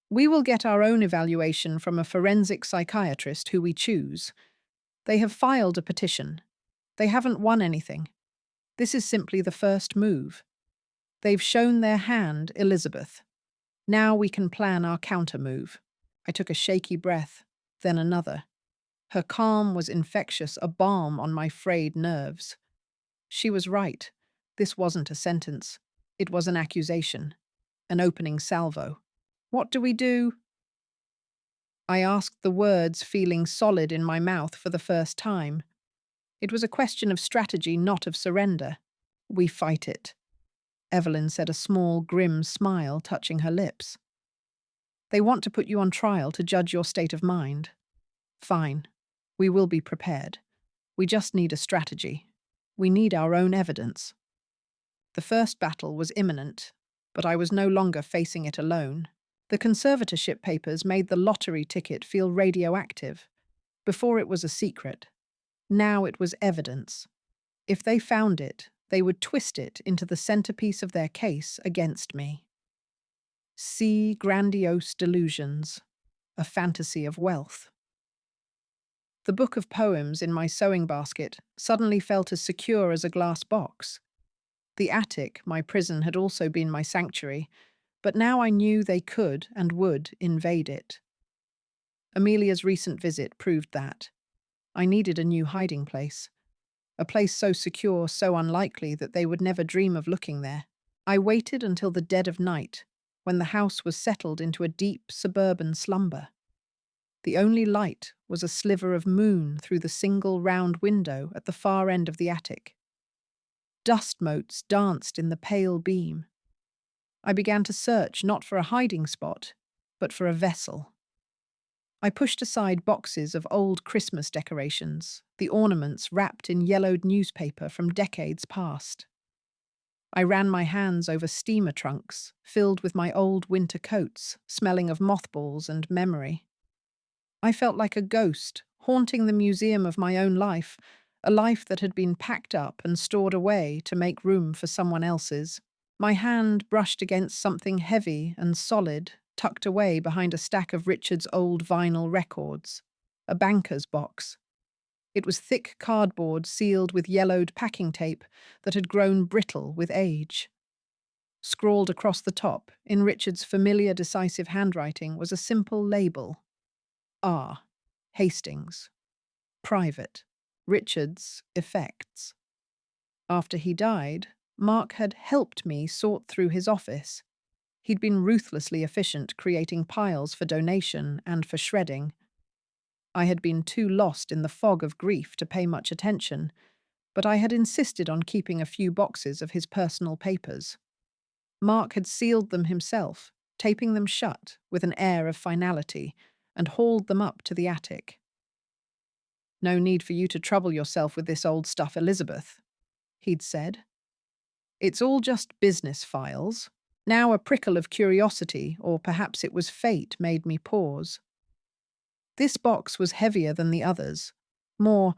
A: We will get our own evaluation from a forensic psychiatrist who we choose. They have filed a petition. They haven't won anything. This is simply the first move. They've shown their hand, Elizabeth. Now we can plan our counter-move. I took a shaky breath, then another. Her calm was infectious, a balm on my frayed nerves. She was right. This wasn't a sentence. It was an accusation. An opening salvo. What do we do? I asked, the words feeling solid in my mouth for the first time. It was a question of strategy, not of surrender. We fight it. Evelyn said, a small, grim smile touching her lips. They want to put you on trial to judge your state of mind. Fine. We will be prepared. We just need a strategy. We need our own evidence. The first battle was imminent, but I was no longer facing it alone. The conservatorship papers made the lottery ticket feel radioactive. Before it was a secret. Now it was evidence. If they found it, they would twist it into the centerpiece of their case against me. See grandiose delusions, a fantasy of wealth. The book of poems in my sewing basket suddenly felt as secure as a glass box. The attic, my prison, had also been my sanctuary, but now I knew they could and would invade it. Amelia's recent visit proved that. I needed a new hiding place. A place so secure, so unlikely that they would never dream of looking there. I waited until the dead of night, when the house was settled into a deep suburban slumber. The only light was a sliver of moon through the single round window at the far end of the attic. Dust motes danced in the pale beam. I began to search not for a hiding spot, but for a vessel. I pushed aside boxes of old Christmas decorations, the ornaments wrapped in yellowed newspaper from decades past. I ran my hands over steamer trunks, filled with my old winter coats, smelling of mothballs and memory. I felt like a ghost, haunting the museum of my own life, a life that had been packed up and stored away to make room for someone else's. My hand brushed against something heavy and solid, tucked away behind a stack of Richard's old vinyl records, a banker's box. It was thick cardboard sealed with yellowed packing tape that had grown brittle with age. Scrawled across the top, in Richard's familiar decisive handwriting, was a simple label. R. Hastings. Private. Richard's effects. After he died, Mark had helped me sort through his office. He'd been ruthlessly efficient, creating piles for donation and for shredding. I had been too lost in the fog of grief to pay much attention, but I had insisted on keeping a few boxes of his personal papers. Mark had sealed them himself, taping them shut with an air of finality, and hauled them up to the attic. "No need for you to trouble yourself with this old stuff, Elizabeth," he'd said. "It's all just business files." Now a prickle of curiosity, or perhaps it was fate, made me pause. This box was heavier than the others, more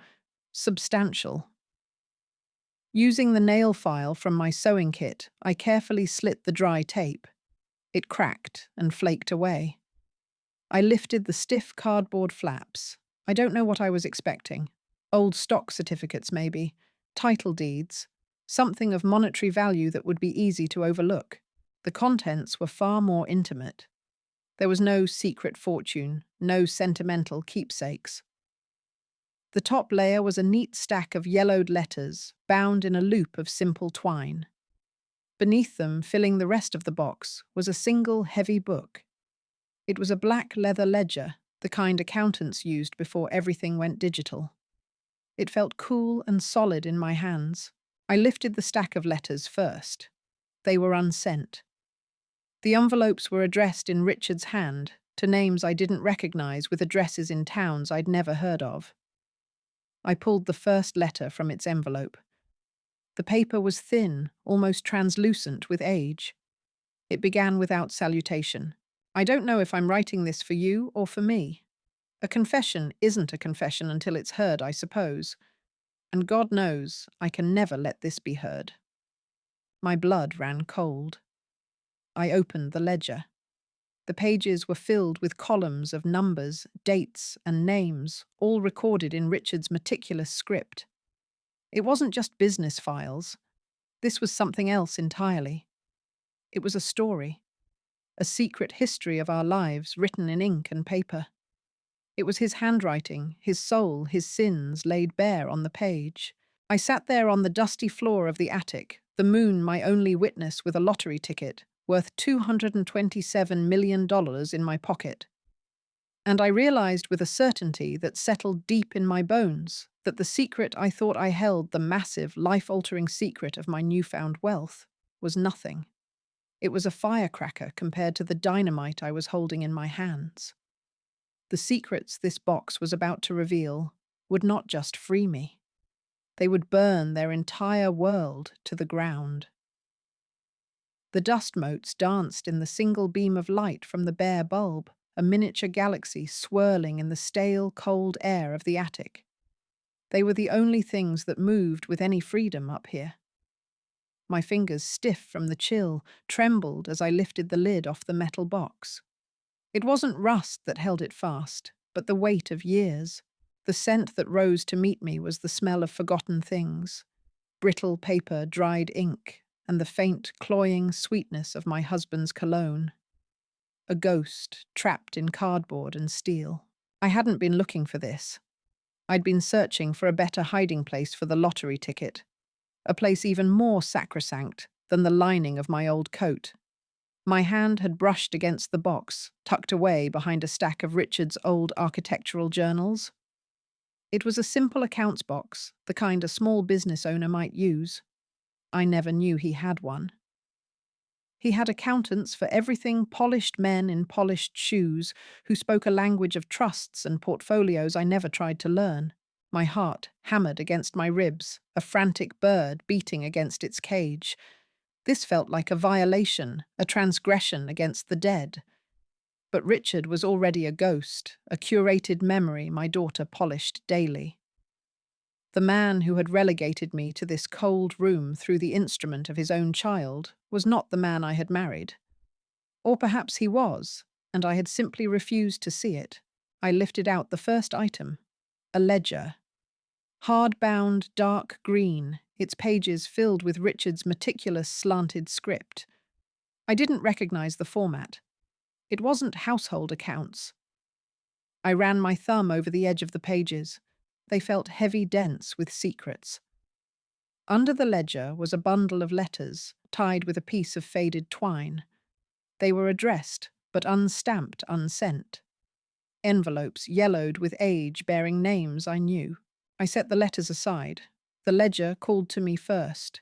A: substantial. Using the nail file from my sewing kit, I carefully slit the dry tape. It cracked and flaked away. I lifted the stiff cardboard flaps. I don't know what I was expecting. Old stock certificates, maybe. Title deeds. Something of monetary value that would be easy to overlook. The contents were far more intimate. There was no secret fortune, no sentimental keepsakes. The top layer was a neat stack of yellowed letters, bound in a loop of simple twine. Beneath them, filling the rest of the box, was a single heavy book. It was a black leather ledger, the kind accountants used before everything went digital. It felt cool and solid in my hands. I lifted the stack of letters first. They were unsent. The envelopes were addressed in Richard's hand, to names I didn't recognize, with addresses in towns I'd never heard of. I pulled the first letter from its envelope. The paper was thin, almost translucent with age. It began without salutation. "I don't know if I'm writing this for you or for me. A confession isn't a confession until it's heard, I suppose. And God knows I can never let this be heard." My blood ran cold. I opened the ledger. The pages were filled with columns of numbers, dates, and names, all recorded in Richard's meticulous script. It wasn't just business files. This was something else entirely. It was a story, a secret history of our lives written in ink and paper. It was his handwriting, his soul, his sins laid bare on the page. I sat there on the dusty floor of the attic, the moon my only witness with a lottery ticket, worth $227 million in my pocket. And I realized with a certainty that settled deep in my bones that the secret I thought I held, the massive, life-altering secret of my newfound wealth, was nothing. It was a firecracker compared to the dynamite I was holding in my hands. The secrets this box was about to reveal would not just free me. They would burn their entire world to the ground. The dust motes danced in the single beam of light from the bare bulb, a miniature galaxy swirling in the stale, cold air of the attic. They were the only things that moved with any freedom up here. My fingers, stiff from the chill, trembled as I lifted the lid off the metal box. It wasn't rust that held it fast, but the weight of years. The scent that rose to meet me was the smell of forgotten things, brittle paper, dried ink, and the faint, cloying sweetness of my husband's cologne. A ghost trapped in cardboard and steel. I hadn't been looking for this. I'd been searching for a better hiding place for the lottery ticket, a place even more sacrosanct than the lining of my old coat. My hand had brushed against the box, tucked away behind a stack of Richard's old architectural journals. It was a simple accounts box, the kind a small business owner might use. I never knew he had one. He had accountants for everything, polished men in polished shoes who spoke a language of trusts and portfolios I never tried to learn. My heart hammered against my ribs, a frantic bird beating against its cage. This felt like a violation, a transgression against the dead. But Richard was already a ghost, a curated memory my daughter polished daily. The man who had relegated me to this cold room through the instrument of his own child was not the man I had married. Or perhaps he was, and I had simply refused to see it. I lifted out the first item, a ledger. Hard-bound, dark green, its pages filled with Richard's meticulous slanted script. I didn't recognize the format. It wasn't household accounts. I ran my thumb over the edge of the pages. They felt heavy, dense with secrets. Under the ledger was a bundle of letters, tied with a piece of faded twine. They were addressed, but unstamped, unsent. Envelopes yellowed with age, bearing names I knew. I set the letters aside. The ledger called to me first.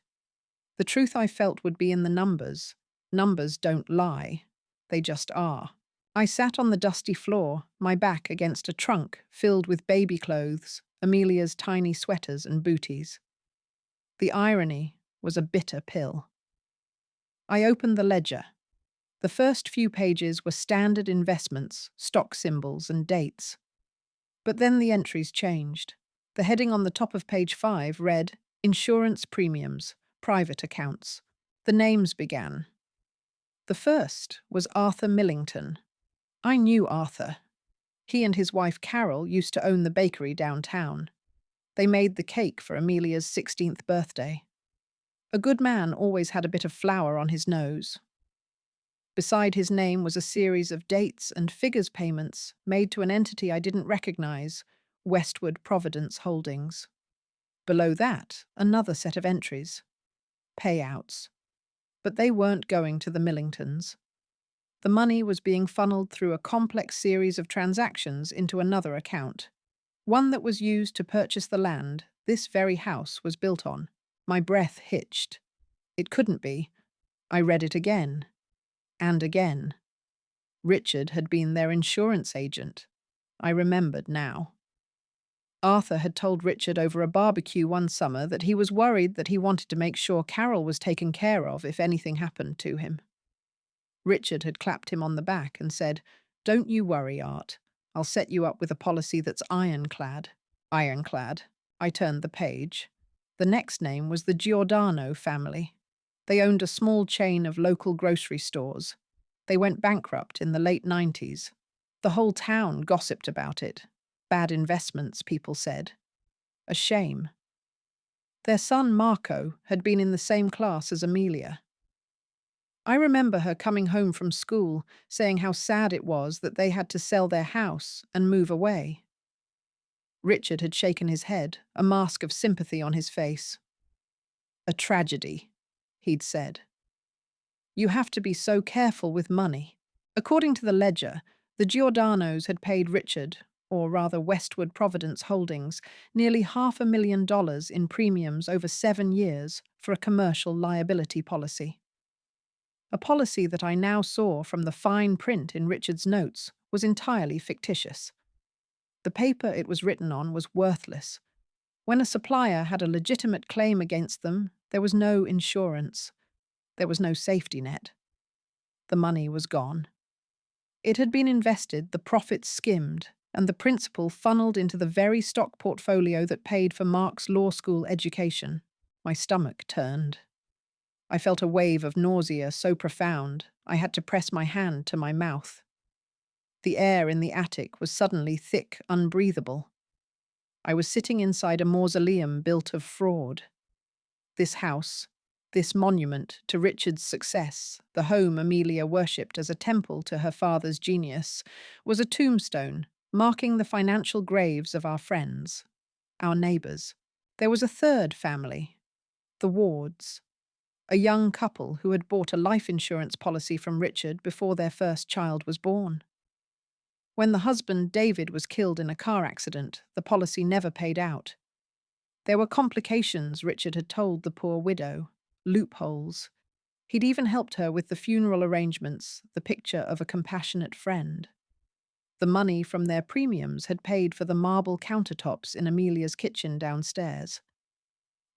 A: The truth I felt would be in the numbers. Numbers don't lie. They just are. I sat on the dusty floor, my back against a trunk filled with baby clothes, Amelia's tiny sweaters and booties. The irony was a bitter pill. I opened the ledger. The first few pages were standard investments, stock symbols, and dates. But then the entries changed. The heading on the top of page 5 read, Insurance Premiums, Private Accounts. The names began. The first was Arthur Millington. I knew Arthur. He and his wife Carol used to own the bakery downtown. They made the cake for Amelia's 16th birthday. A good man always had a bit of flour on his nose. Beside his name was a series of dates and figures payments made to an entity I didn't recognize, Westward Providence Holdings. Below that, another set of entries. Payouts. But they weren't going to the Millingtons. The money was being funneled through a complex series of transactions into another account, one that was used to purchase the land this very house was built on. My breath hitched. It couldn't be. I read it again. And again. Richard had been their insurance agent. I remembered now. Arthur had told Richard over a barbecue one summer that he was worried that he wanted to make sure Carol was taken care of if anything happened to him. Richard had clapped him on the back and said, "Don't you worry, Art. I'll set you up with a policy that's ironclad." Ironclad. I turned the page. The next name was the Giordano family. They owned a small chain of local grocery stores. They went bankrupt in the late 90s. The whole town gossiped about it. Bad investments, people said. A shame. Their son, Marco, had been in the same class as Amelia. I remember her coming home from school, saying how sad it was that they had to sell their house and move away. Richard had shaken his head, a mask of sympathy on his face. A tragedy, he'd said. You have to be so careful with money. According to the ledger, the Giordano's had paid Richard, or rather Westward Providence Holdings, nearly $500,000 in premiums over 7 years for a commercial liability policy. A policy that I now saw from the fine print in Richard's notes was entirely fictitious. The paper it was written on was worthless. When a supplier had a legitimate claim against them, there was no insurance. There was no safety net. The money was gone. It had been invested, the profits skimmed, and the principal funneled into the very stock portfolio that paid for Mark's law school education. My stomach turned. I felt a wave of nausea so profound I had to press my hand to my mouth. The air in the attic was suddenly thick, unbreathable. I was sitting inside a mausoleum built of fraud. This house, this monument to Richard's success, the home Amelia worshipped as a temple to her father's genius, was a tombstone marking the financial graves of our friends, our neighbours. There was a third family, the Wards, a young couple who had bought a life insurance policy from Richard before their first child was born. When the husband, David, was killed in a car accident, the policy never paid out. There were complications, Richard had told the poor widow, loopholes. He'd even helped her with the funeral arrangements, the picture of a compassionate friend. The money from their premiums had paid for the marble countertops in Amelia's kitchen downstairs.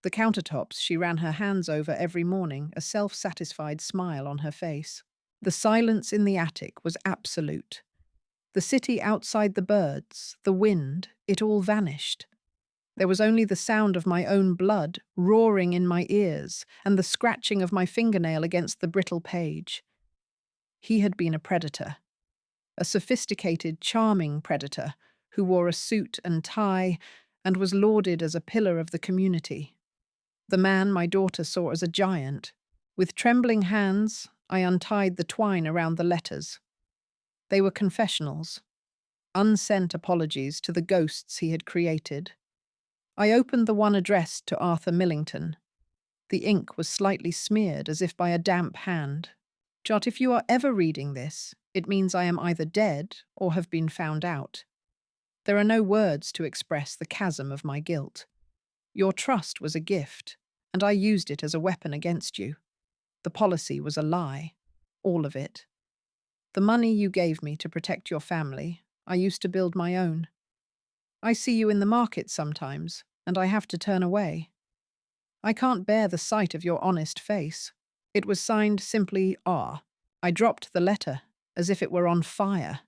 A: The countertops she ran her hands over every morning, a self-satisfied smile on her face. The silence in the attic was absolute. The city outside, the birds, the wind, it all vanished. There was only the sound of my own blood roaring in my ears and the scratching of my fingernail against the brittle page. He had been a predator, a sophisticated, charming predator who wore a suit and tie and was lauded as a pillar of the community. The man my daughter saw as a giant. With trembling hands, I untied the twine around the letters. They were confessionals, unsent apologies to the ghosts he had created. I opened the one addressed to Arthur Millington. The ink was slightly smeared as if by a damp hand. Jot, if you are ever reading this, it means I am either dead or have been found out. There are no words to express the chasm of my guilt. Your trust was a gift, and I used it as a weapon against you. The policy was a lie, all of it. The money you gave me to protect your family, I used to build my own. I see you in the market sometimes, and I have to turn away. I can't bear the sight of your honest face. It was signed simply R. I dropped the letter, as if it were on fire.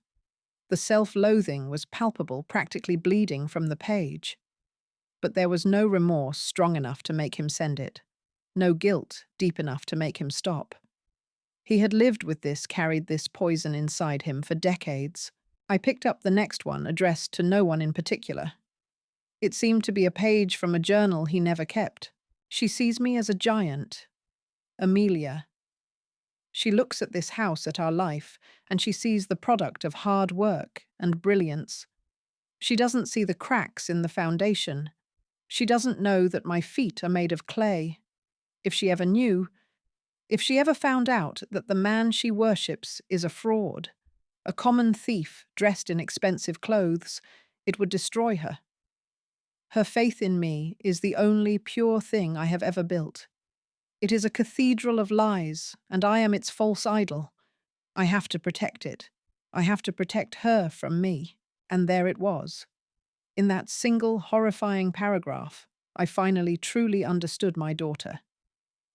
A: The self-loathing was palpable, practically bleeding from the page. But there was no remorse strong enough to make him send it. No guilt deep enough to make him stop. He had lived with this, carried this poison inside him for decades. I picked up the next one, addressed to no one in particular. It seemed to be a page from a journal he never kept. She sees me as a giant. Amelia. She looks at this house, at our life, and she sees the product of hard work and brilliance. She doesn't see the cracks in the foundation. She doesn't know that my feet are made of clay. If she ever knew, if she ever found out that the man she worships is a fraud, a common thief dressed in expensive clothes, it would destroy her. Her faith in me is the only pure thing I have ever built. It is a cathedral of lies, and I am its false idol. I have to protect it. I have to protect her from me. And there it was. In that single horrifying paragraph, I finally truly understood my daughter.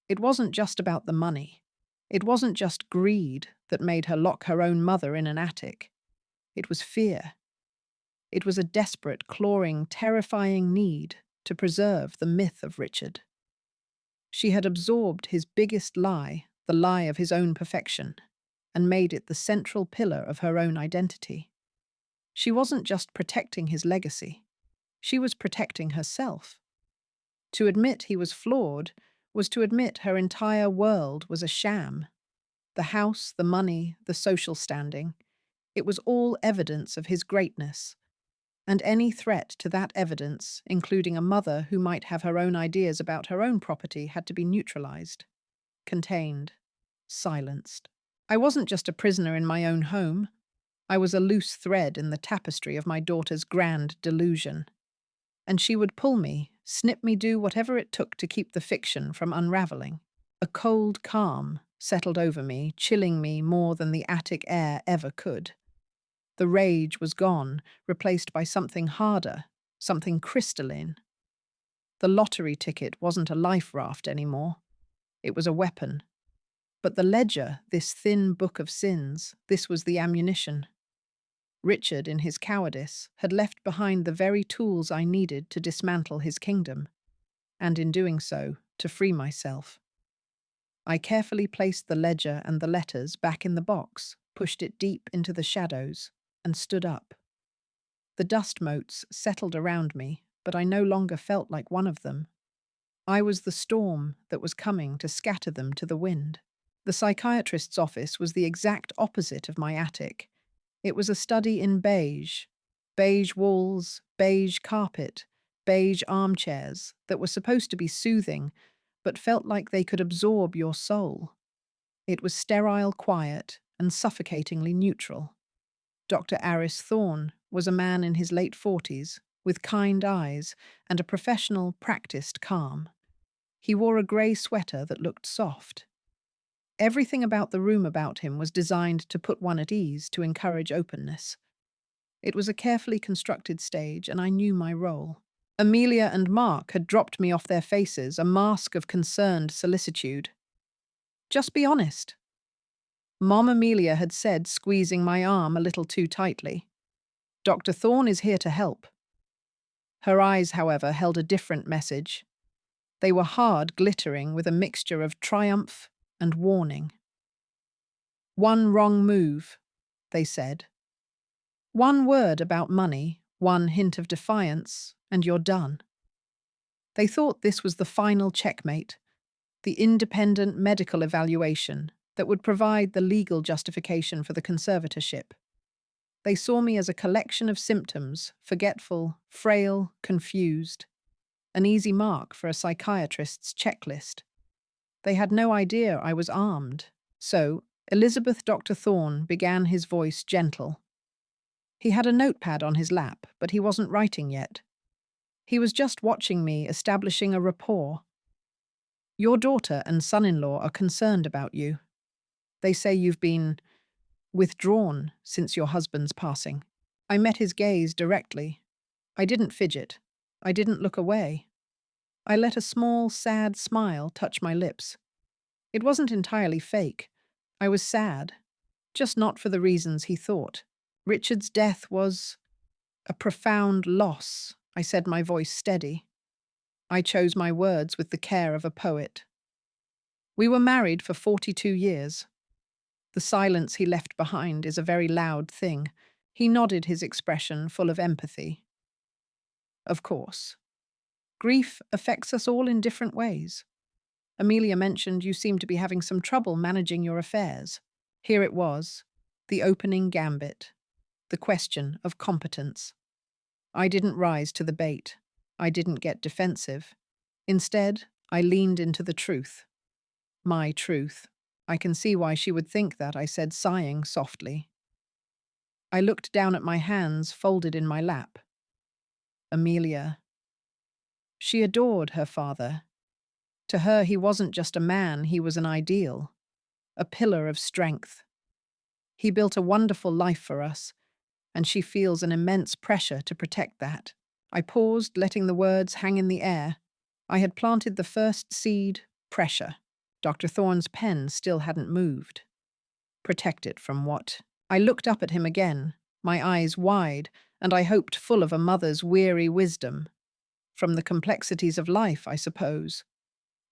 A: It wasn't just about the money. It wasn't just greed that made her lock her own mother in an attic. It was fear. It was a desperate, clawing, terrifying need to preserve the myth of Richard. She had absorbed his biggest lie, the lie of his own perfection, and made it the central pillar of her own identity. She wasn't just protecting his legacy, she was protecting herself. To admit he was flawed was to admit her entire world was a sham. The house, the money, the social standing, it was all evidence of his greatness. And any threat to that evidence, including a mother who might have her own ideas about her own property, had to be neutralized, contained, silenced. I wasn't just a prisoner in my own home. I was a loose thread in the tapestry of my daughter's grand delusion. And she would pull me, snip me, do whatever it took to keep the fiction from unraveling. A cold calm settled over me, chilling me more than the attic air ever could. The rage was gone, replaced by something harder, something crystalline. The lottery ticket wasn't a life raft anymore. It was a weapon. But the ledger, this thin book of sins, this was the ammunition. Richard, in his cowardice, had left behind the very tools I needed to dismantle his kingdom, and in doing so, to free myself. I carefully placed the ledger and the letters back in the box, pushed it deep into the shadows, and stood up. The dust motes settled around me, but I no longer felt like one of them. I was the storm that was coming to scatter them to the wind. The psychiatrist's office was the exact opposite of my attic. It was a study in beige. Beige walls, beige carpet, beige armchairs that were supposed to be soothing, but felt like they could absorb your soul. It was sterile, quiet, and suffocatingly neutral. Dr. Aris Thorne was a man in his late 40s, with kind eyes and a professional, practiced calm. He wore a grey sweater that looked soft. Everything about the room about him was designed to put one at ease, to encourage openness. It was a carefully constructed stage, and I knew my role. Amelia and Mark had dropped me off their faces, a mask of concerned solicitude. "Just be honest," Mom Amelia had said, squeezing my arm a little too tightly. "Dr. Thorne is here to help." Her eyes, however, held a different message. They were hard, glittering with a mixture of triumph and warning. "One wrong move," they said. "One word about money, one hint of defiance, and you're done." They thought this was the final checkmate, the independent medical evaluation that would provide the legal justification for the conservatorship. They saw me as a collection of symptoms, forgetful, frail, confused. An easy mark for a psychiatrist's checklist. They had no idea I was armed. So, Elizabeth Dr. Thorne began, his voice gentle. He had a notepad on his lap, but he wasn't writing yet. He was just watching me, establishing a rapport. "Your daughter and son-in-law are concerned about you. They say you've been withdrawn since your husband's passing." I met his gaze directly. I didn't fidget. I didn't look away. I let a small, sad smile touch my lips. It wasn't entirely fake. I was sad, just not for the reasons he thought. Richard's death was a profound loss, I said, my voice steady. I chose my words with the care of a poet. "We were married for 42 years. The silence he left behind is a very loud thing." He nodded, his expression full of empathy. "Of course. Grief affects us all in different ways. Amelia mentioned you seem to be having some trouble managing your affairs." Here it was, the opening gambit, the question of competence. I didn't rise to the bait. I didn't get defensive. Instead, I leaned into the truth. My truth. "I can see why she would think that," I said, sighing softly. I looked down at my hands folded in my lap. Amelia. She adored her father. To her, he wasn't just a man, he was an ideal, a pillar of strength. He built a wonderful life for us, and she feels an immense pressure to protect that. I paused, letting the words hang in the air. I had planted the first seed, pressure. Dr. Thorne's pen still hadn't moved. Protect it from what? I looked up at him again, my eyes wide, and I hoped full of a mother's weary wisdom. From the complexities of life, I suppose.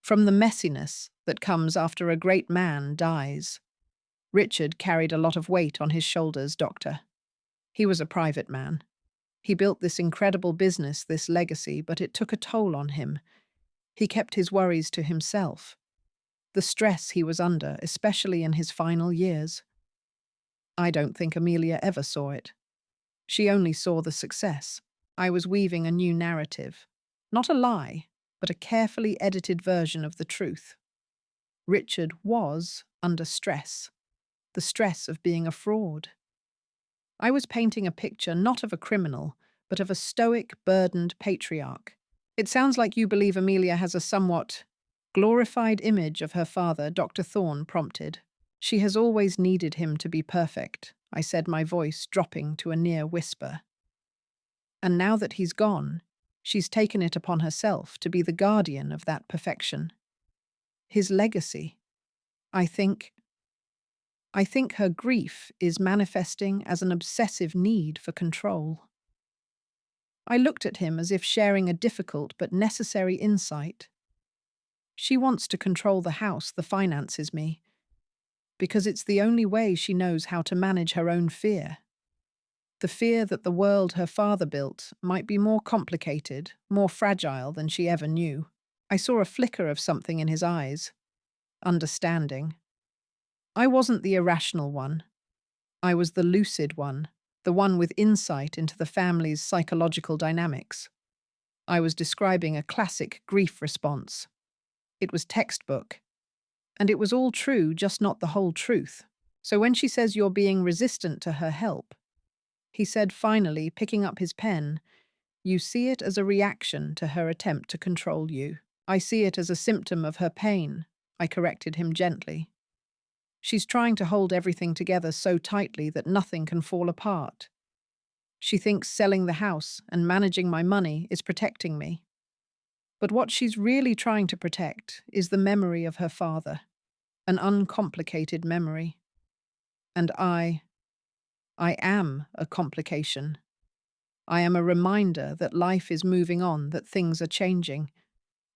A: from the messiness that comes after a great man dies. Richard carried a lot of weight on his shoulders, Doctor. He was a private man. He built this incredible business, this legacy, but it took a toll on him. He kept his worries to himself. The stress he was under, especially in his final years. I don't think Amelia ever saw it. She only saw the success. I was weaving a new narrative. Not a lie, but a carefully edited version of the truth. Richard was under stress. The stress of being a fraud. I was painting a picture not of a criminal, but of a stoic, burdened patriarch. It sounds like you believe Amelia has a somewhat glorified image of her father, Dr. Thorne prompted. She has always needed him to be perfect, I said, my voice dropping to a near whisper. And now that he's gone, she's taken it upon herself to be the guardian of that perfection. His legacy. I think her grief is manifesting as an obsessive need for control. I looked at him as if sharing a difficult but necessary insight. She wants to control the house, the finances, me, because it's the only way she knows how to manage her own fear. The fear that the world her father built might be more complicated, more fragile than she ever knew. I saw a flicker of something in his eyes. Understanding. I wasn't the irrational one. I was the lucid one, the one with insight into the family's psychological dynamics. I was describing a classic grief response. It was textbook. And it was all true, just not the whole truth. So when she says you're being resistant to her help, he said finally, picking up his pen, you see it as a reaction to her attempt to control you. I see it as a symptom of her pain, I corrected him gently. She's trying to hold everything together so tightly that nothing can fall apart. She thinks selling the house and managing my money is protecting me. But what she's really trying to protect is the memory of her father, an uncomplicated memory. And I am a complication. I am a reminder that life is moving on, that things are changing.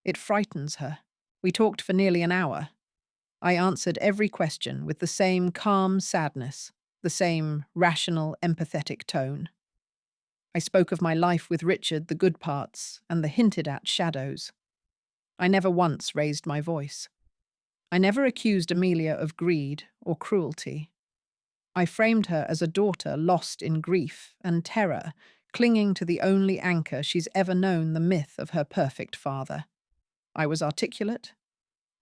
A: It frightens her. We talked for nearly an hour. I answered every question with the same calm sadness, the same rational, empathetic tone. I spoke of my life with Richard, the good parts, and the hinted-at shadows. I never once raised my voice. I never accused Amelia of greed or cruelty. I framed her as a daughter lost in grief and terror, clinging to the only anchor she's ever known, the myth of her perfect father. I was articulate.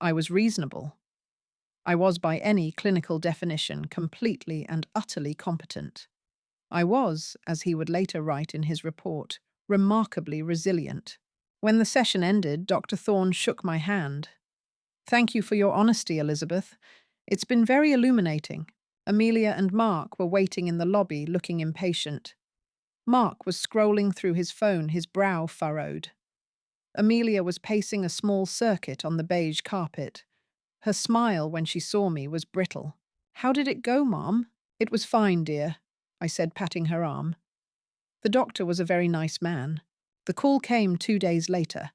A: I was reasonable. I was, by any clinical definition, completely and utterly competent. I was, as he would later write in his report, remarkably resilient. When the session ended, Dr. Thorne shook my hand. Thank you for your honesty, Elizabeth. It's been very illuminating. Amelia and Mark were waiting in the lobby, looking impatient. Mark was scrolling through his phone, his brow furrowed. Amelia was pacing a small circuit on the beige carpet. Her smile when she saw me was brittle. How did it go, Mom? It was fine, dear, I said, patting her arm. The doctor was a very nice man. The call came 2 days later.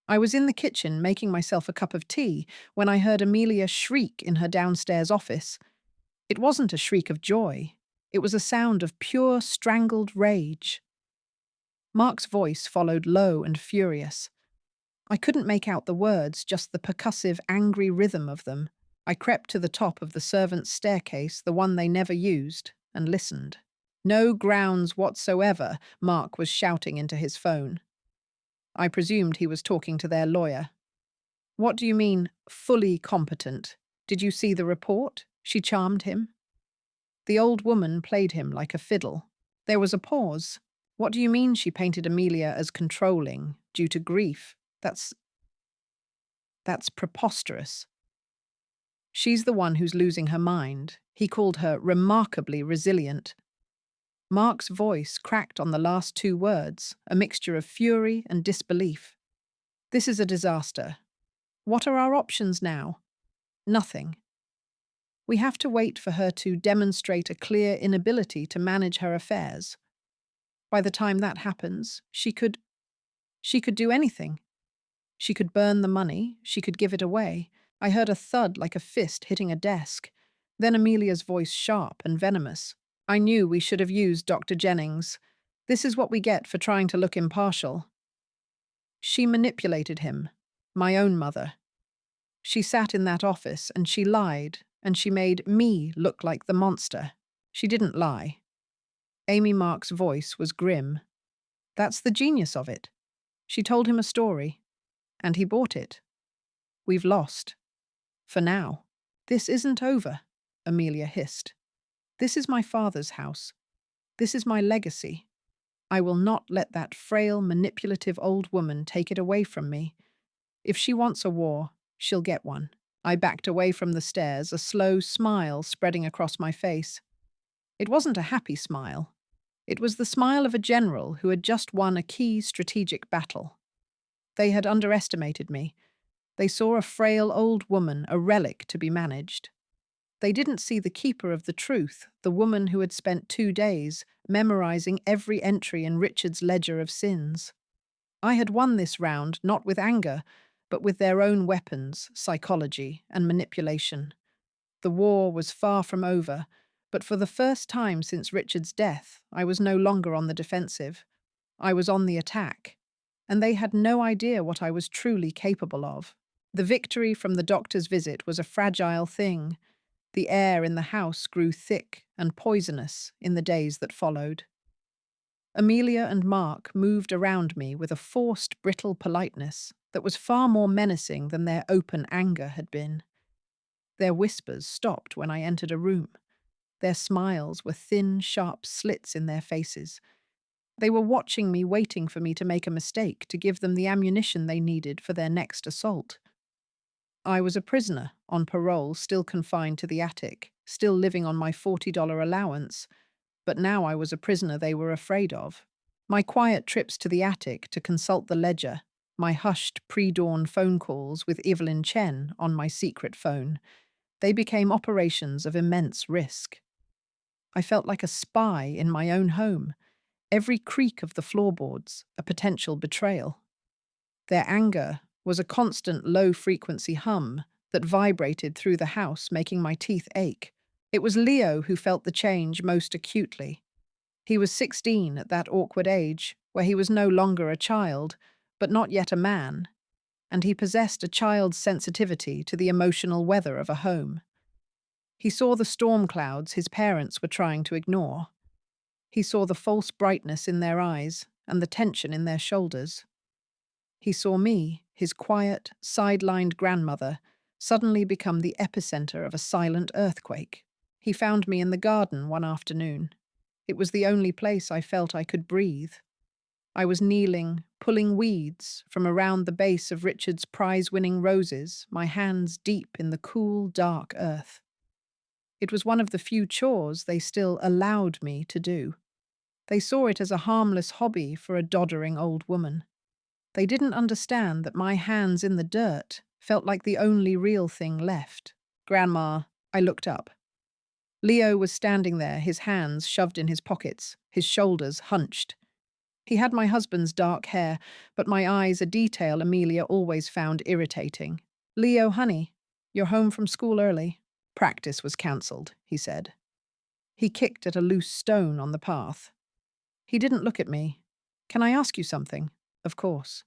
A: I was in the kitchen making myself a cup of tea when I heard Amelia shriek in her downstairs office. It wasn't a shriek of joy. It was a sound of pure, strangled rage. Mark's voice followed low and furious. I couldn't make out the words, just the percussive, angry rhythm of them. I crept to the top of the servants' staircase, the one they never used, and listened. No grounds whatsoever, Mark was shouting into his phone. I presumed he was talking to their lawyer. What do you mean, fully competent? Did you see the report? She charmed him. The old woman played him like a fiddle. There was a pause. What do you mean she painted Amelia as controlling, due to grief? That's preposterous. She's the one who's losing her mind. He called her remarkably resilient. Mark's voice cracked on the last 2 words, a mixture of fury and disbelief. This is a disaster. What are our options now? Nothing. We have to wait for her to demonstrate a clear inability to manage her affairs. By the time that happens, she could do anything. She could burn the money, she could give it away. I heard a thud like a fist hitting a desk. Then Amelia's voice sharp and venomous. I knew we should have used Dr. Jennings. This is what we get for trying to look impartial. She manipulated him, my own mother. She sat in that office and she lied, and she made me look like the monster. She didn't lie. Amy Mark's voice was grim. That's the genius of it. She told him a story, and he bought it. We've lost. For now. This isn't over, Amelia hissed. This is my father's house. This is my legacy. I will not let that frail, manipulative old woman take it away from me. If she wants a war, she'll get one. I backed away from the stairs, a slow smile spreading across my face. It wasn't a happy smile. It was the smile of a general who had just won a key strategic battle. They had underestimated me. They saw a frail old woman, a relic to be managed. They didn't see the keeper of the truth, the woman who had spent 2 days memorizing every entry in Richard's ledger of sins. I had won this round not with anger, but with their own weapons, psychology, and manipulation. The war was far from over, but for the first time since Richard's death, I was no longer on the defensive. I was on the attack, and they had no idea what I was truly capable of. The victory from the doctor's visit was a fragile thing. The air in the house grew thick and poisonous in the days that followed. Amelia and Mark moved around me with a forced, brittle politeness that was far more menacing than their open anger had been. Their whispers stopped when I entered a room. Their smiles were thin, sharp slits in their faces. They were watching me, waiting for me to make a mistake, to give them the ammunition they needed for their next assault. I was a prisoner, on parole, still confined to the attic, still living on my $40 allowance, but now I was a prisoner they were afraid of. My quiet trips to the attic to consult the ledger, my hushed pre-dawn phone calls with Evelyn Chen on my secret phone, they became operations of immense risk. I felt like a spy in my own home, every creak of the floorboards a potential betrayal. Their anger was a constant low-frequency hum that vibrated through the house, making my teeth ache. It was Leo who felt the change most acutely. He was 16 at that awkward age, where he was no longer a child, but not yet a man, and he possessed a child's sensitivity to the emotional weather of a home. He saw the storm clouds his parents were trying to ignore. He saw the false brightness in their eyes and the tension in their shoulders. He saw me, his quiet, sidelined grandmother, suddenly become the epicenter of a silent earthquake. He found me in the garden one afternoon. It was the only place I felt I could breathe. I was kneeling, pulling weeds from around the base of Richard's prize-winning roses, my hands deep in the cool, dark earth. It was one of the few chores they still allowed me to do. They saw it as a harmless hobby for a doddering old woman. They didn't understand that my hands in the dirt felt like the only real thing left. Grandma, I looked up. Leo was standing there, his hands shoved in his pockets, his shoulders hunched. He had my husband's dark hair, but my eyes a detail Amelia always found irritating. Leo, honey, you're home from school early. Practice was cancelled, he said. He kicked at a loose stone on the path. He didn't look at me. Can I ask you something? Of course.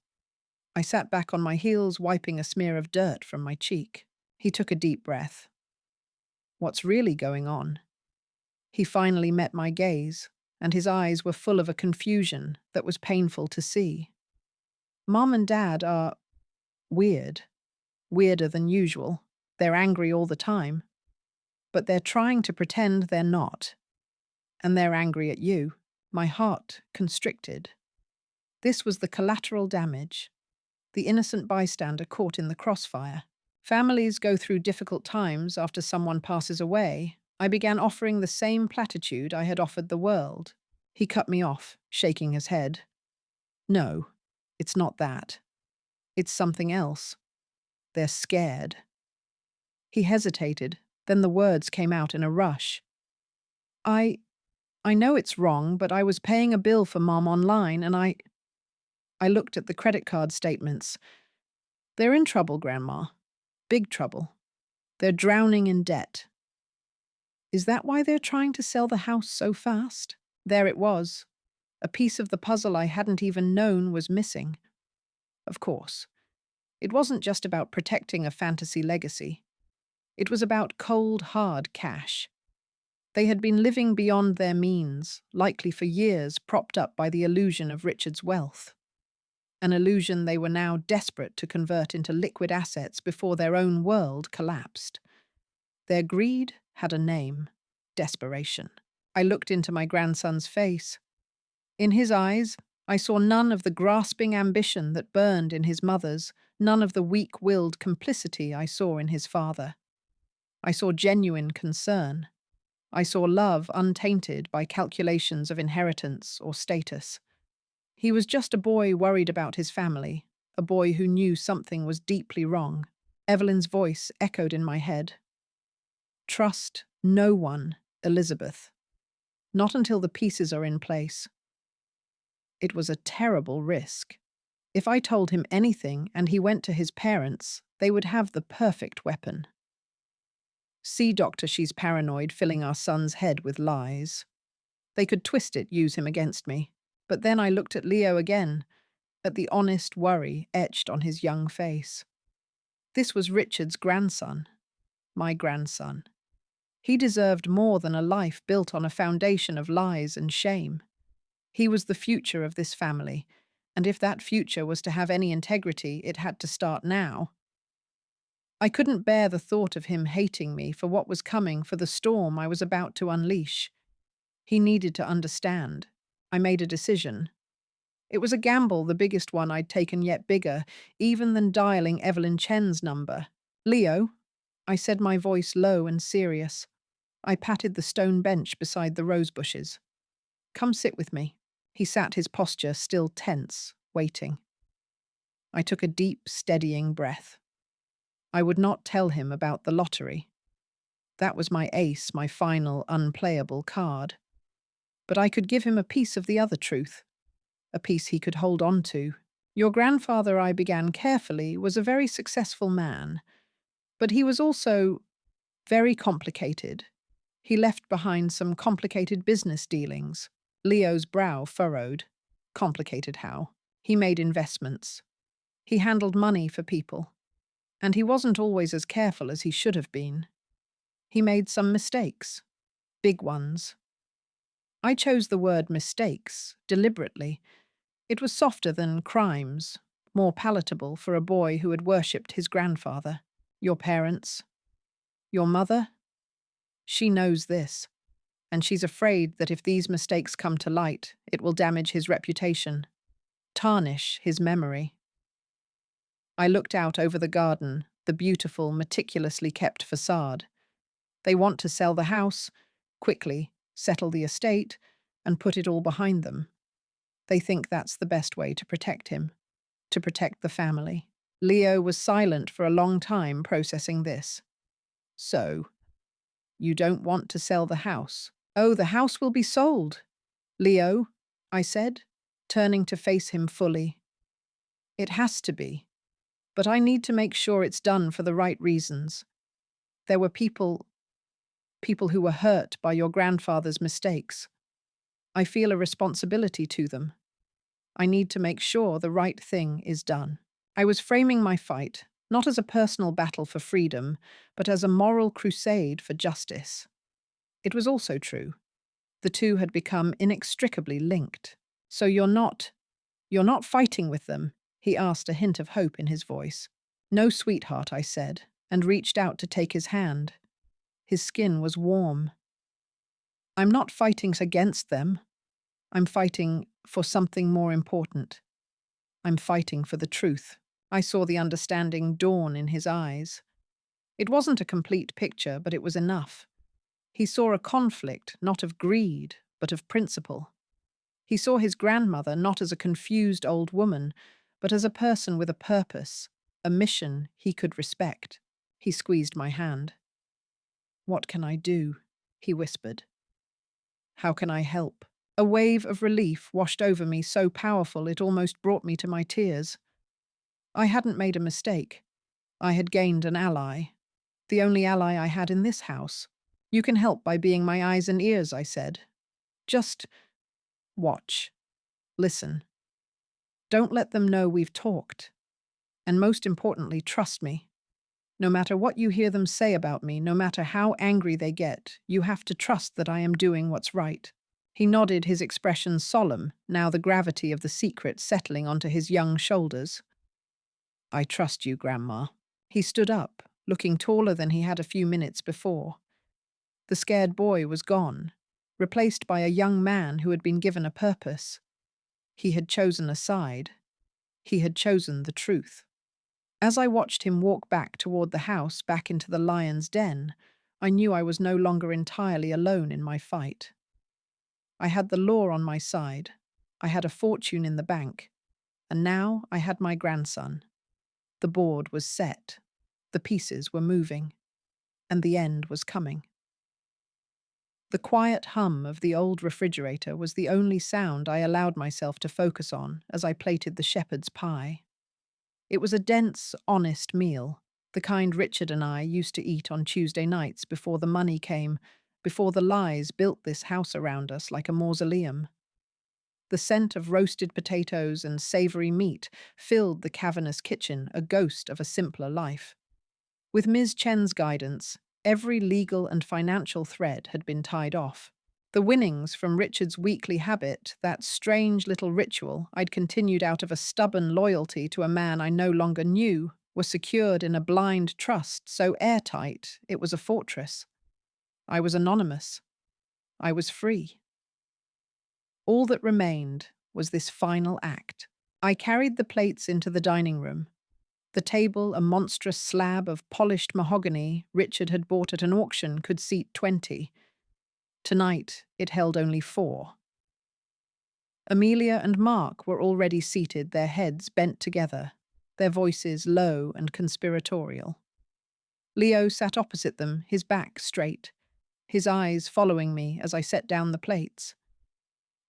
A: I sat back on my heels, wiping a smear of dirt from my cheek. He took a deep breath. What's really going on? He finally met my gaze, and his eyes were full of a confusion that was painful to see. Mom and Dad are weird, weirder than usual. They're angry all the time, but they're trying to pretend they're not. And they're angry at you. My heart constricted. This was the collateral damage, the innocent bystander caught in the crossfire. Families go through difficult times after someone passes away. I began offering the same platitude I had offered the world. He cut me off, shaking his head. No, it's not that. It's something else. They're scared. He hesitated, then the words came out in a rush. I know it's wrong, but I was paying a bill for Mom online and I looked at the credit card statements. They're in trouble, Grandma. Big trouble. They're drowning in debt. Is that why they're trying to sell the house so fast? There it was. A piece of the puzzle I hadn't even known was missing. Of course, it wasn't just about protecting a fantasy legacy. It was about cold, hard cash. They had been living beyond their means, likely for years, propped up by the illusion of Richard's wealth. An illusion they were now desperate to convert into liquid assets before their own world collapsed. Their greed had a name: desperation. I looked into my grandson's face. In his eyes, I saw none of the grasping ambition that burned in his mother's, none of the weak-willed complicity I saw in his father. I saw genuine concern. I saw love untainted by calculations of inheritance or status. He was just a boy worried about his family, a boy who knew something was deeply wrong. Evelyn's voice echoed in my head. Trust no one, Elizabeth. Not until the pieces are in place. It was a terrible risk. If I told him anything and he went to his parents, they would have the perfect weapon. See, Doctor, she's paranoid, filling our son's head with lies. They could twist it, use him against me. But then I looked at Leo again, at the honest worry etched on his young face. This was Richard's grandson, my grandson. He deserved more than a life built on a foundation of lies and shame. He was the future of this family, and if that future was to have any integrity, it had to start now. I couldn't bear the thought of him hating me for what was coming, for the storm I was about to unleash. He needed to understand. I made a decision. It was a gamble, the biggest one I'd taken, yet bigger, even than dialing Evelyn Chen's number. Leo, I said, my voice low and serious. I patted the stone bench beside the rose bushes. Come sit with me. He sat, his posture still tense, waiting. I took a deep, steadying breath. I would not tell him about the lottery. That was my ace, my final, unplayable card. But I could give him a piece of the other truth, a piece he could hold on to. Your grandfather, I began carefully, was a very successful man, but he was also very complicated. He left behind some complicated business dealings. Leo's brow furrowed. Complicated how? He made investments. He handled money for people. And he wasn't always as careful as he should have been. He made some mistakes. Big ones. I chose the word mistakes deliberately. It was softer than crimes, more palatable for a boy who had worshipped his grandfather. Your parents? Your mother? She knows this, and she's afraid that if these mistakes come to light, it will damage his reputation, tarnish his memory. I looked out over the garden, the beautiful, meticulously kept facade. They want to sell the house, quickly, settle the estate, and put it all behind them. They think that's the best way to protect him, to protect the family. Leo was silent for a long time, processing this. So, you don't want to sell the house? Oh, the house will be sold. Leo, I said, turning to face him fully. It has to be. But I need to make sure it's done for the right reasons. There were people who were hurt by your grandfather's mistakes. I feel a responsibility to them. I need to make sure the right thing is done. I was framing my fight, not as a personal battle for freedom, but as a moral crusade for justice. It was also true. The two had become inextricably linked. So you're not fighting with them? He asked, a hint of hope in his voice. No, sweetheart, I said, and reached out to take his hand. His skin was warm. I'm not fighting against them. I'm fighting for something more important. I'm fighting for the truth. I saw the understanding dawn in his eyes. It wasn't a complete picture, but it was enough. He saw a conflict, not of greed, but of principle. He saw his grandmother not as a confused old woman, but as a person with a purpose, a mission he could respect. He squeezed my hand. What can I do? He whispered. How can I help? A wave of relief washed over me, so powerful it almost brought me to my tears. I hadn't made a mistake. I had gained an ally. The only ally I had in this house. You can help by being my eyes and ears, I said. Just watch. Listen. Don't let them know we've talked. And most importantly, trust me. No matter what you hear them say about me, no matter how angry they get, you have to trust that I am doing what's right. He nodded, his expression solemn, now the gravity of the secret settling onto his young shoulders. I trust you, Grandma. He stood up, looking taller than he had a few minutes before. The scared boy was gone, replaced by a young man who had been given a purpose. He had chosen a side. He had chosen the truth. As I watched him walk back toward the house, back into the lion's den, I knew I was no longer entirely alone in my fight. I had the law on my side. I had a fortune in the bank. And now I had my grandson. The board was set. The pieces were moving. And the end was coming. The quiet hum of the old refrigerator was the only sound I allowed myself to focus on as I plated the shepherd's pie. It was a dense, honest meal, the kind Richard and I used to eat on Tuesday nights before the money came, before the lies built this house around us like a mausoleum. The scent of roasted potatoes and savory meat filled the cavernous kitchen, a ghost of a simpler life. With Ms. Chen's guidance, every legal and financial thread had been tied off. The winnings from Richard's weekly habit, that strange little ritual I'd continued out of a stubborn loyalty to a man I no longer knew, were secured in a blind trust so airtight it was a fortress. I was anonymous. I was free. All that remained was this final act. I carried the plates into the dining room. The table, a monstrous slab of polished mahogany Richard had bought at an auction, could seat 20. Tonight, it held only 4. Amelia and Mark were already seated, their heads bent together, their voices low and conspiratorial. Leo sat opposite them, his back straight, his eyes following me as I set down the plates.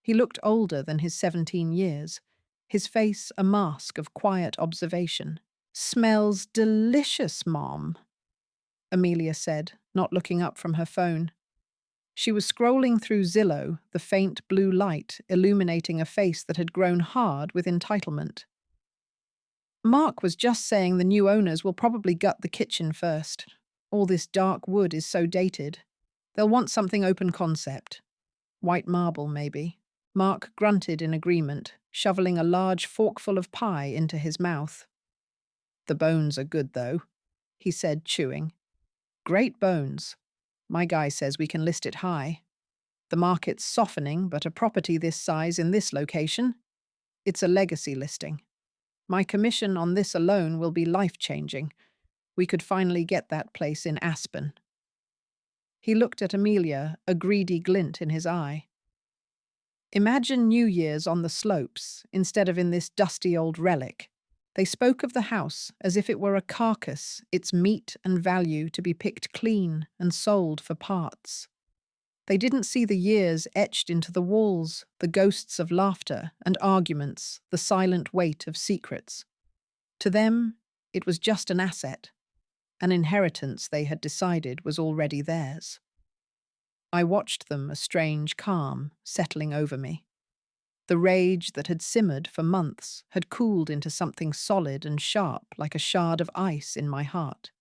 A: He looked older than his 17 years, his face a mask of quiet observation. "Smells delicious, Mom," Amelia said, not looking up from her phone. She was scrolling through Zillow, the faint blue light illuminating a face that had grown hard with entitlement. "Mark was just saying the new owners will probably gut the kitchen first. All this dark wood is so dated. They'll want something open concept. White marble, maybe." Mark grunted in agreement, shoveling a large forkful of pie into his mouth. "The bones are good, though," he said, chewing. "Great bones. My guy says we can list it high. The market's softening, but a property this size in this location? It's a legacy listing. My commission on this alone will be life-changing. We could finally get that place in Aspen." He looked at Amelia, a greedy glint in his eye. "Imagine New Year's on the slopes, instead of in this dusty old relic." They spoke of the house as if it were a carcass, its meat and value to be picked clean and sold for parts. They didn't see the years etched into the walls, the ghosts of laughter and arguments, the silent weight of secrets. To them, it was just an asset, an inheritance they had decided was already theirs. I watched them, a strange calm settling over me. The rage that had simmered for months had cooled into something solid and sharp, like a shard of ice in my heart.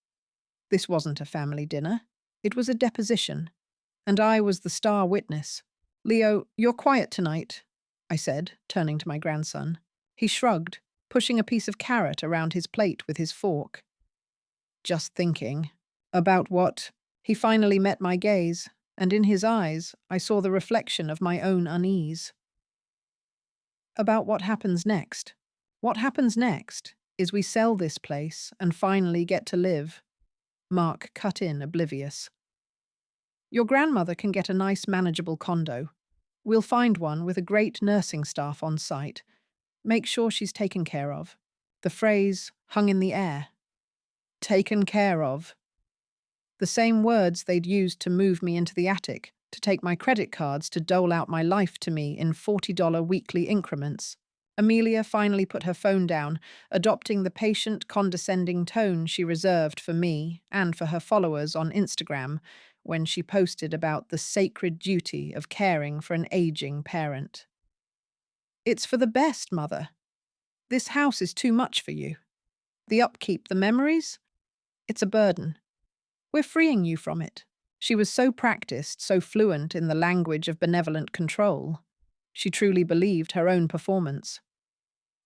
A: This wasn't a family dinner. It was a deposition, and I was the star witness. "Leo, you're quiet tonight," I said, turning to my grandson. He shrugged, pushing a piece of carrot around his plate with his fork. "Just thinking." "About what?" He finally met my gaze, and in his eyes I saw the reflection of my own unease. "About what happens next. What happens next is we sell this place and finally get to live." Mark cut in, oblivious. "Your grandmother can get a nice manageable condo. We'll find one with a great nursing staff on site. Make sure she's taken care of." The phrase hung in the air. Taken care of. The same words they'd used to move me into the attic, to take my credit cards to dole out my life to me in $40 weekly increments. Amelia finally put her phone down, adopting the patient, condescending tone she reserved for me and for her followers on Instagram when she posted about the sacred duty of caring for an aging parent. It's for the best, Mother. This house is too much for you. The upkeep, the memories, it's a burden. We're freeing you from it. She was so practiced, so fluent in the language of benevolent control. She truly believed her own performance.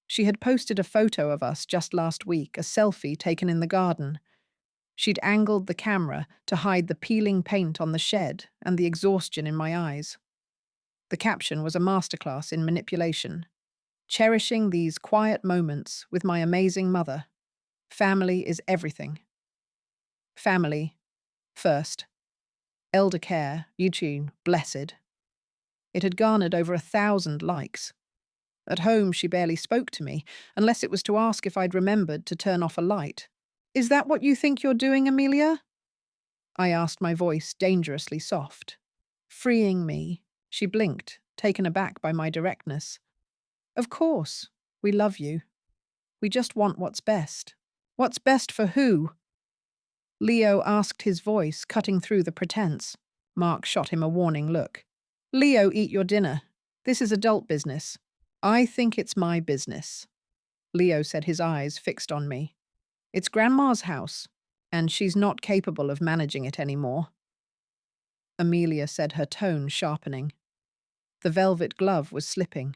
A: She had posted a photo of us just last week, a selfie taken in the garden. She'd angled the camera to hide the peeling paint on the shed and the exhaustion in my eyes. The caption was a masterclass in manipulation. Cherishing these quiet moments with my amazing mother. Family is everything. Family, first. Elder care, Eugene, blessed. It had garnered over 1,000 likes. At home, she barely spoke to me, unless it was to ask if I'd remembered to turn off a light. Is that what you think you're doing, Amelia? I asked, my voice dangerously soft. Freeing me. She blinked, taken aback by my directness. Of course. We love you. We just want what's best. What's best for who? Leo asked, his voice cutting through the pretense. Mark shot him a warning look. Leo, eat your dinner. This is adult business. I think it's my business. Leo said, his eyes fixed on me. It's Grandma's house, and she's not capable of managing it anymore. Amelia said, her tone sharpening. The velvet glove was slipping.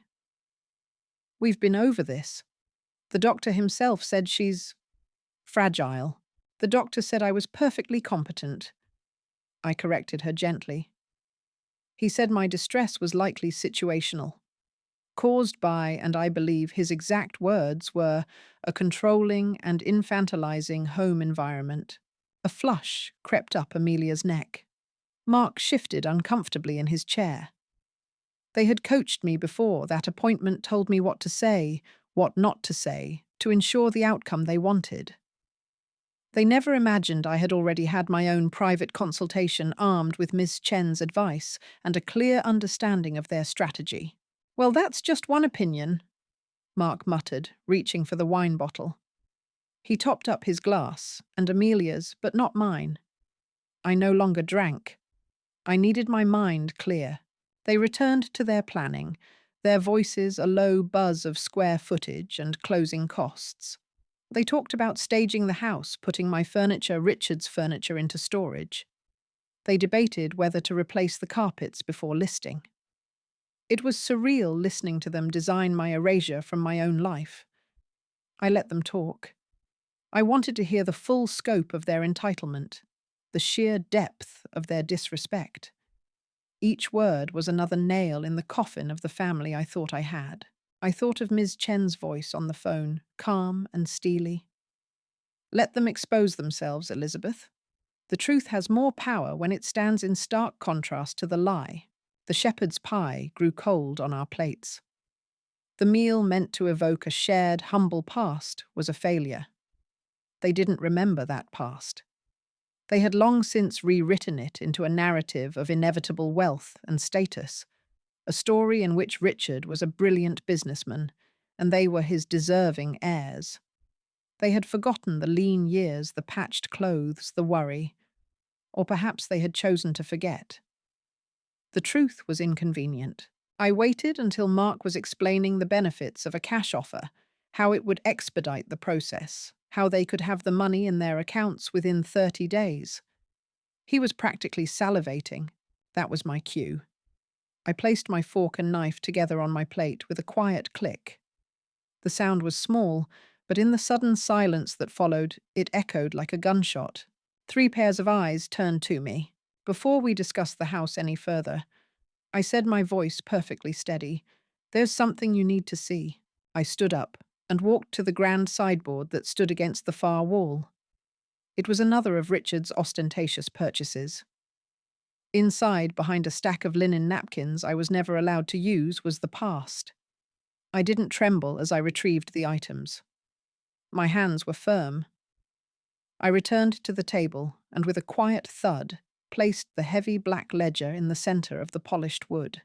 A: We've been over this. The doctor himself said she's fragile. The doctor said I was perfectly competent. I corrected her gently. He said my distress was likely situational, caused by, and I believe his exact words were, a controlling and infantilizing home environment. A flush crept up Amelia's neck. Mark shifted uncomfortably in his chair. They had coached me before. That appointment told me what to say, what not to say, to ensure the outcome they wanted. They never imagined I had already had my own private consultation armed with Miss Chen's advice and a clear understanding of their strategy. Well, that's just one opinion, Mark muttered, reaching for the wine bottle. He topped up his glass, and Amelia's, but not mine. I no longer drank. I needed my mind clear. They returned to their planning, their voices a low buzz of square footage and closing costs. They talked about staging the house, putting my furniture, Richard's furniture, into storage. They debated whether to replace the carpets before listing. It was surreal listening to them design my erasure from my own life. I let them talk. I wanted to hear the full scope of their entitlement, the sheer depth of their disrespect. Each word was another nail in the coffin of the family I thought I had. I thought of Ms. Chen's voice on the phone, calm and steely. Let them expose themselves, Elizabeth. The truth has more power when it stands in stark contrast to the lie. The shepherd's pie grew cold on our plates. The meal meant to evoke a shared, humble past was a failure. They didn't remember that past. They had long since rewritten it into a narrative of inevitable wealth and status, a story in which Richard was a brilliant businessman, and they were his deserving heirs. They had forgotten the lean years, the patched clothes, the worry, or perhaps they had chosen to forget. The truth was inconvenient. I waited until Mark was explaining the benefits of a cash offer, how it would expedite the process, how they could have the money in their accounts within 30 days. He was practically salivating. That was my cue. I placed my fork and knife together on my plate with a quiet click. The sound was small, but in the sudden silence that followed, it echoed like a gunshot. 3 pairs of eyes turned to me. Before we discussed the house any further, I said, my voice perfectly steady, "There's something you need to see." I stood up and walked to the grand sideboard that stood against the far wall. It was another of Richard's ostentatious purchases. Inside, behind a stack of linen napkins I was never allowed to use, was the past. I didn't tremble as I retrieved the items. My hands were firm. I returned to the table and, with a quiet thud, placed the heavy black ledger in the center of the polished wood.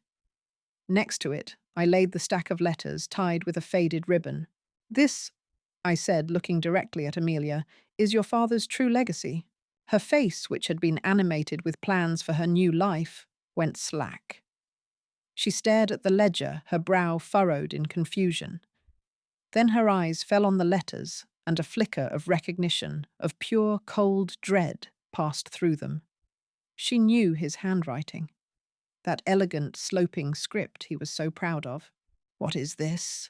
A: Next to it, I laid the stack of letters tied with a faded ribbon. This, I said, looking directly at Amelia, is your father's true legacy. Her face, which had been animated with plans for her new life, went slack. She stared at the ledger, her brow furrowed in confusion. Then her eyes fell on the letters, and a flicker of recognition, of pure, cold dread, passed through them. She knew his handwriting, that elegant, sloping script he was so proud of. "What is this?"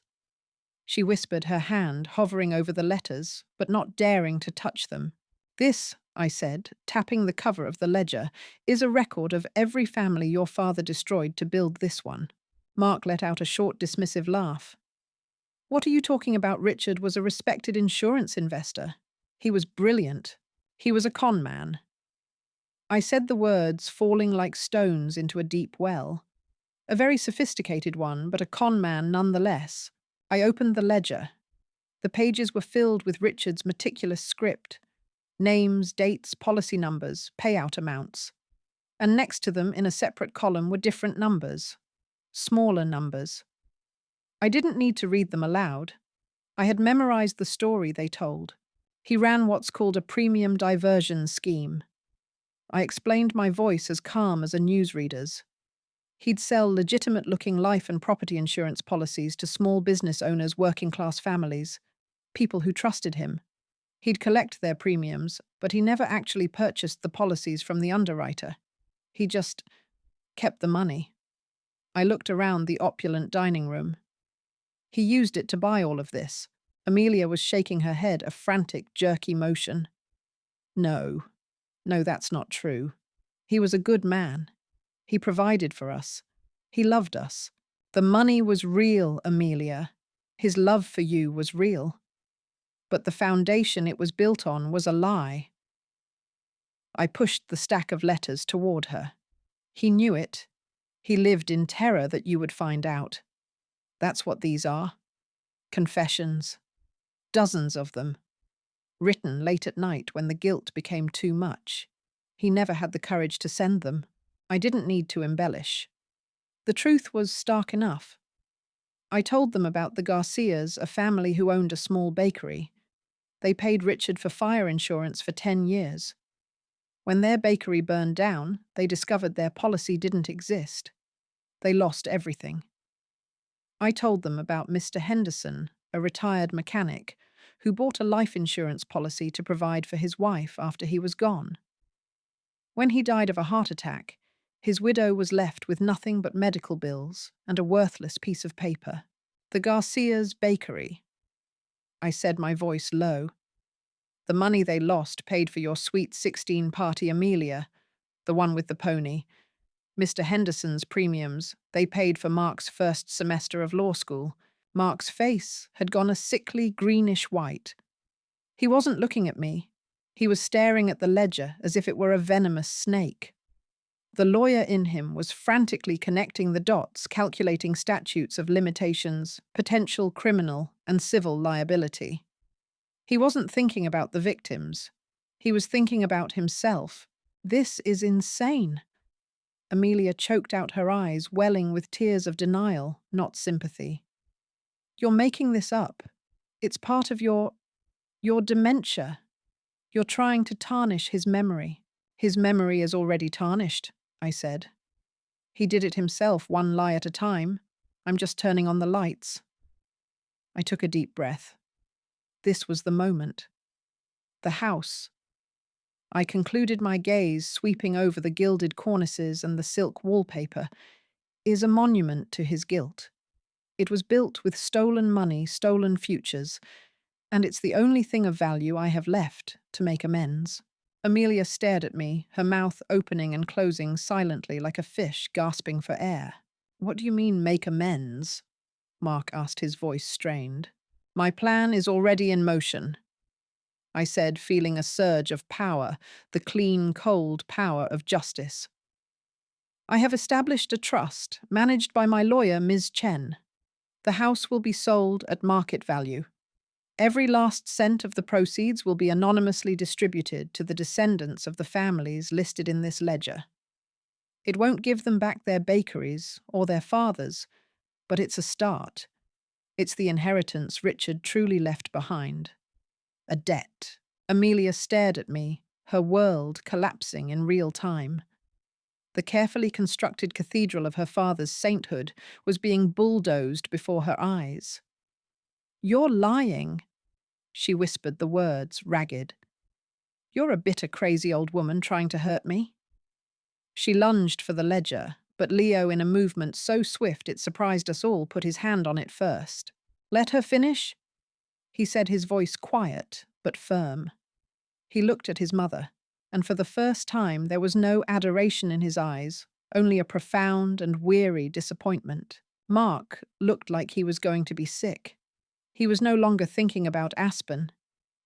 A: She whispered, her hand hovering over the letters, but not daring to touch them. "This," I said, tapping the cover of the ledger, "is a record of every family your father destroyed to build this one." Mark let out a short, dismissive laugh. "What are you talking about? Richard was a respected insurance investor. He was brilliant. He was a con man." I said the words, falling like stones into a deep well. A very sophisticated one, but a con man nonetheless. I opened the ledger. The pages were filled with Richard's meticulous script. Names, dates, policy numbers, payout amounts. And next to them, in a separate column, were different numbers. Smaller numbers. I didn't need to read them aloud. I had memorized the story they told. He ran what's called a premium diversion scheme. I explained, my voice as calm as a newsreader's. He'd sell legitimate-looking life and property insurance policies to small business owners, working-class families, people who trusted him. He'd collect their premiums, but he never actually purchased the policies from the underwriter. He just kept the money. I looked around the opulent dining room. He used it to buy all of this. Amelia was shaking her head, a frantic, jerky motion. No, that's not true. He was a good man. He provided for us. He loved us. The money was real, Amelia. His love for you was real. But the foundation it was built on was a lie. I pushed the stack of letters toward her. He knew it. He lived in terror that you would find out. That's what these are. Confessions. Dozens of them. Written late at night when the guilt became too much. He never had the courage to send them. I didn't need to embellish. The truth was stark enough. I told them about the Garcias, a family who owned a small bakery. They paid Richard for fire insurance for 10 years. When their bakery burned down, they discovered their policy didn't exist. They lost everything. I told them about Mr. Henderson, a retired mechanic, who bought a life insurance policy to provide for his wife after he was gone. When he died of a heart attack, his widow was left with nothing but medical bills and a worthless piece of paper. The Garcias' bakery. I said, my voice low. The money they lost paid for your sweet 16-party Amelia, the one with the pony. Mr. Henderson's premiums, they paid for Mark's first semester of law school. Mark's face had gone a sickly greenish white. He wasn't looking at me. He was staring at the ledger as if it were a venomous snake. The lawyer in him was frantically connecting the dots, calculating statutes of limitations, potential criminal and civil liability. He wasn't thinking about the victims. He was thinking about himself. This is insane. Amelia choked out her eyes, welling with tears of denial, not sympathy. You're making this up. It's part of your dementia. You're trying to tarnish his memory. His memory is already tarnished, I said. He did it himself, one lie at a time. I'm just turning on the lights. I took a deep breath. This was the moment. The house. I concluded, my gaze sweeping over the gilded cornices and the silk wallpaper, is a monument to his guilt. It was built with stolen money, stolen futures, and it's the only thing of value I have left to make amends. Amelia stared at me, her mouth opening and closing silently like a fish gasping for air. What do you mean, make amends? Mark asked, his voice strained. My plan is already in motion, I said, feeling a surge of power, the clean, cold power of justice. I have established a trust, managed by my lawyer, Ms. Chen. The house will be sold at market value. Every last cent of the proceeds will be anonymously distributed to the descendants of the families listed in this ledger. It won't give them back their bakeries or their fathers, but it's a start. It's the inheritance Richard truly left behind. A debt. Amelia stared at me, her world collapsing in real time. The carefully constructed cathedral of her father's sainthood was being bulldozed before her eyes. "You're lying," she whispered the words, ragged. "You're a bitter, crazy old woman trying to hurt me." She lunged for the ledger, but Leo, in a movement so swift it surprised us all, put his hand on it first. "Let her finish," he said, his voice quiet but firm. He looked at his mother, and for the first time there was no adoration in his eyes, only a profound and weary disappointment. Mark looked like he was going to be sick. He was no longer thinking about Aspen.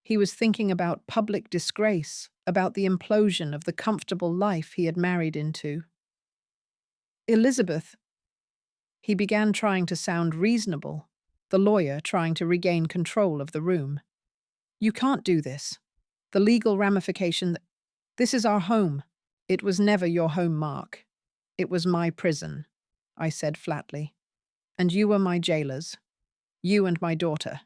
A: He was thinking about public disgrace, about the implosion of the comfortable life he had married into. "Elizabeth," he began, trying to sound reasonable, the lawyer trying to regain control of the room. "You can't do this. The legal ramification. This is our home." "It was never your home, Mark. It was my prison," I said flatly. "And you were my jailers. You and my daughter."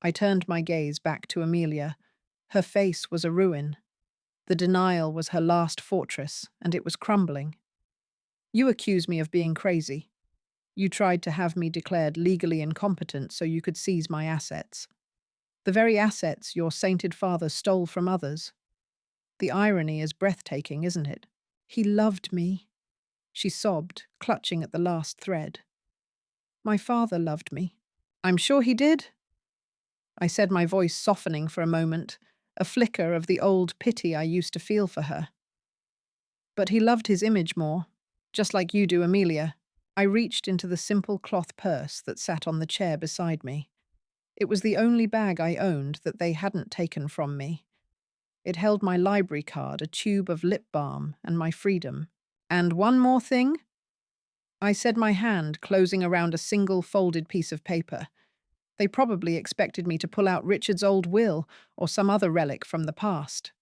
A: I turned my gaze back to Amelia. Her face was a ruin. The denial was her last fortress, and it was crumbling. "You accuse me of being crazy. You tried to have me declared legally incompetent so you could seize my assets. The very assets your sainted father stole from others. The irony is breathtaking, isn't it? He loved me," she sobbed, clutching at the last thread. "My father loved me." "I'm sure he did," I said, my voice softening for a moment, a flicker of the old pity I used to feel for her. "But he loved his image more, just like you do, Amelia." I reached into the simple cloth purse that sat on the chair beside me. It was the only bag I owned that they hadn't taken from me. It held my library card, a tube of lip balm, and my freedom. "And one more thing," I said, my hand closing around a single folded piece of paper. They probably expected me to pull out Richard's old will or some other relic from the past.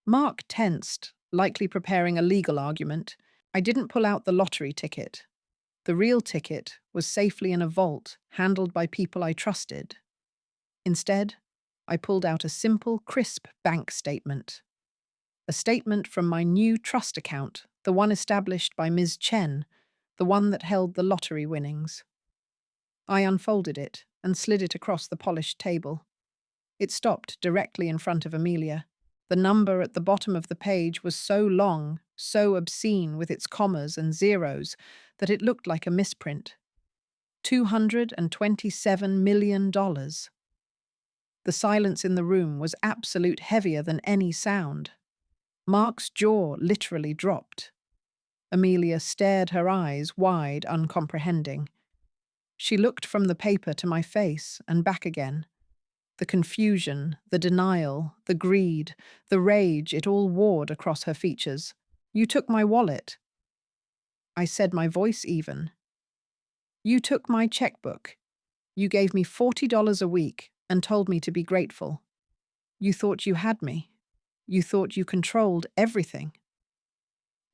A: Mark tensed, likely preparing a legal argument. I didn't pull out the lottery ticket. The real ticket was safely in a vault, handled by people I trusted. Instead, I pulled out a simple, crisp bank statement. A statement from my new trust account, the one established by Ms. Chen, the one that held the lottery winnings. I unfolded it and slid it across the polished table. It stopped directly in front of Amelia. The number at the bottom of the page was so long, so obscene with its commas and zeros, that it looked like a misprint. $227 million. The silence in the room was absolute, heavier than any sound. Mark's jaw literally dropped. Amelia stared, her eyes wide, uncomprehending. She looked from the paper to my face and back again. The confusion, the denial, the greed, the rage, it all warred across her features. "You took my wallet," I said, my voice even. "You took my checkbook. You gave me $40 a week and told me to be grateful. You thought you had me. You thought you controlled everything."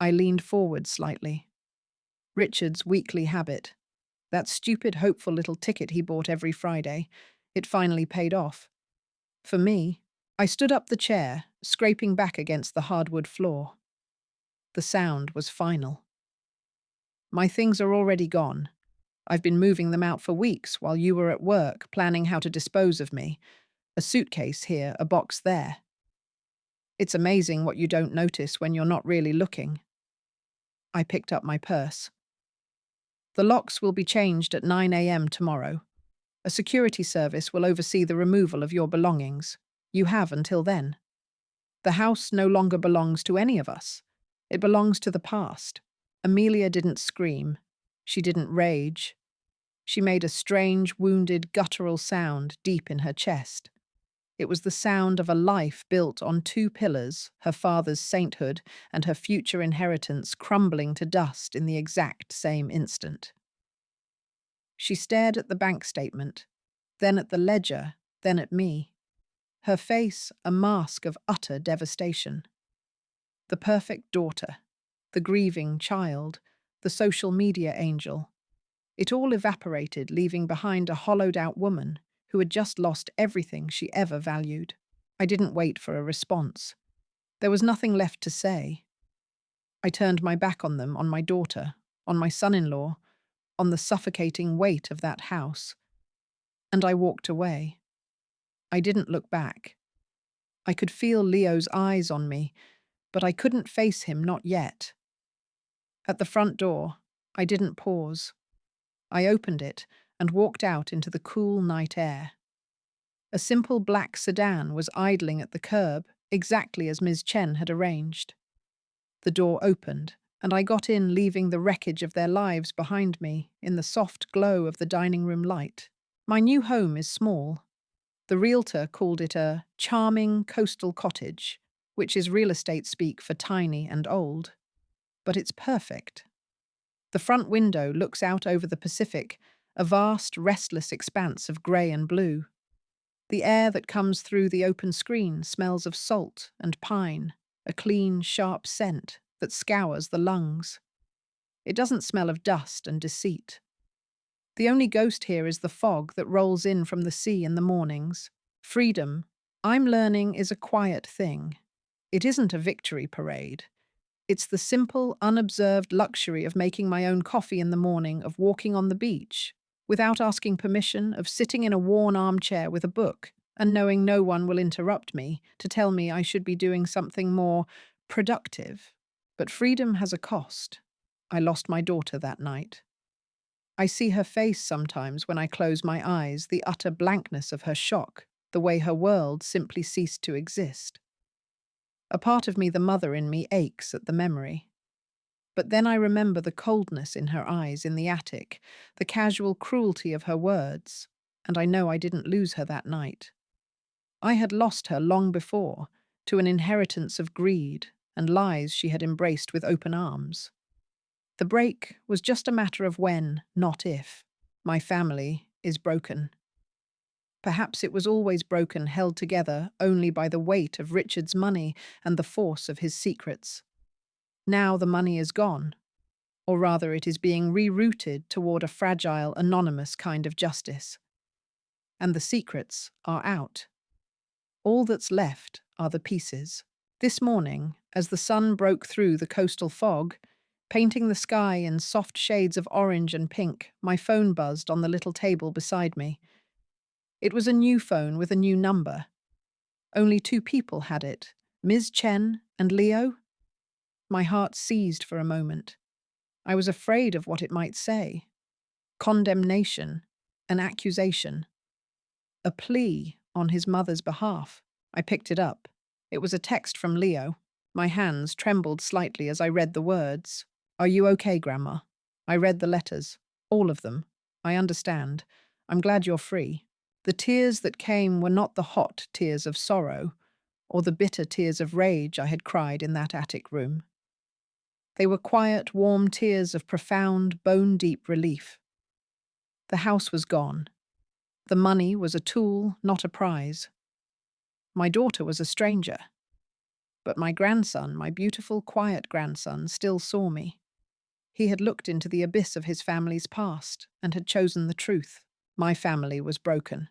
A: I leaned forward slightly. Richard's weekly habit. That stupid, hopeful little ticket he bought every Friday. It finally paid off. For me, I stood up the chair, scraping back against the hardwood floor. The sound was final. "My things are already gone. I've been moving them out for weeks while you were at work, planning how to dispose of me. A suitcase here, a box there. It's amazing what you don't notice when you're not really looking." I picked up my purse. "The locks will be changed at 9 a.m. tomorrow. A security service will oversee the removal of your belongings. You have until then. The house no longer belongs to any of us. It belongs to the past." Amelia didn't scream. She didn't rage. She made a strange, wounded, guttural sound deep in her chest. It was the sound of a life built on two pillars, her father's sainthood and her future inheritance, crumbling to dust in the exact same instant. She stared at the bank statement, then at the ledger, then at me. Her face a mask of utter devastation. The perfect daughter, the grieving child, the social media angel, It all evaporated, leaving behind a hollowed-out woman who had just lost everything she ever valued. I didn't wait for a response. There was nothing left to say. I turned my back on them, on my daughter, on my son-in-law, on the suffocating weight of that house, and I walked away. I didn't look back. I could feel Leo's eyes on me, but I couldn't face him, not yet. At the front door, I didn't pause. I opened it and walked out into the cool night air. A simple black sedan was idling at the curb, exactly as Ms. Chen had arranged. The door opened, and I got in, leaving the wreckage of their lives behind me in the soft glow of the dining room light. My new home is small. The realtor called it a charming coastal cottage, which is real estate speak for tiny and old. But it's perfect. The front window looks out over the Pacific, a vast, restless expanse of grey and blue. The air that comes through the open screen smells of salt and pine, a clean, sharp scent that scours the lungs. It doesn't smell of dust and deceit. The only ghost here is the fog that rolls in from the sea in the mornings. Freedom, I'm learning, is a quiet thing. It isn't a victory parade. It's the simple, unobserved luxury of making my own coffee in the morning, of walking on the beach, without asking permission, of sitting in a worn armchair with a book, and knowing no one will interrupt me to tell me I should be doing something more productive. But freedom has a cost. I lost my daughter that night. I see her face sometimes when I close my eyes, the utter blankness of her shock, the way her world simply ceased to exist. A part of me, the mother in me, aches at the memory. But then I remember the coldness in her eyes in the attic, the casual cruelty of her words, and I know I didn't lose her that night. I had lost her long before, to an inheritance of greed and lies she had embraced with open arms. The break was just a matter of when, not if. My family is broken. Perhaps it was always broken, held together only by the weight of Richard's money and the force of his secrets. Now the money is gone, or rather it is being rerouted toward a fragile, anonymous kind of justice. And the secrets are out. All that's left are the pieces. This morning, as the sun broke through the coastal fog, painting the sky in soft shades of orange and pink, my phone buzzed on the little table beside me. It was a new phone with a new number. Only two people had it, Ms. Chen and Leo. My heart seized for a moment. I was afraid of what it might say. Condemnation, an accusation, a plea on his mother's behalf. I picked it up. It was a text from Leo. My hands trembled slightly as I read the words. "Are you okay, Grandma?" I read the letters. All of them. "I understand. I'm glad you're free." The tears that came were not the hot tears of sorrow, or the bitter tears of rage I had cried in that attic room. They were quiet, warm tears of profound, bone-deep relief. The house was gone. The money was a tool, not a prize. My daughter was a stranger. But my grandson, my beautiful, quiet grandson, still saw me. He had looked into the abyss of his family's past and had chosen the truth. My family was broken.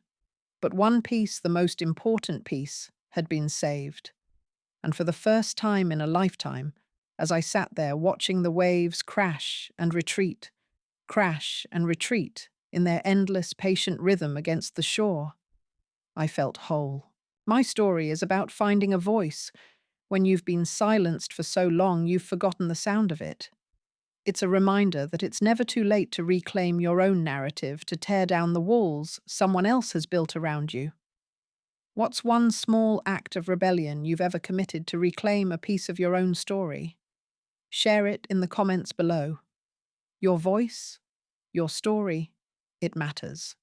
A: But one piece, the most important piece, had been saved. And for the first time in a lifetime, as I sat there watching the waves crash and retreat in their endless, patient rhythm against the shore, I felt whole. My story is about finding a voice. When you've been silenced for so long, you've forgotten the sound of it. It's a reminder that it's never too late to reclaim your own narrative, to tear down the walls someone else has built around you. What's one small act of rebellion you've ever committed to reclaim a piece of your own story? Share it in the comments below. Your voice, your story, it matters.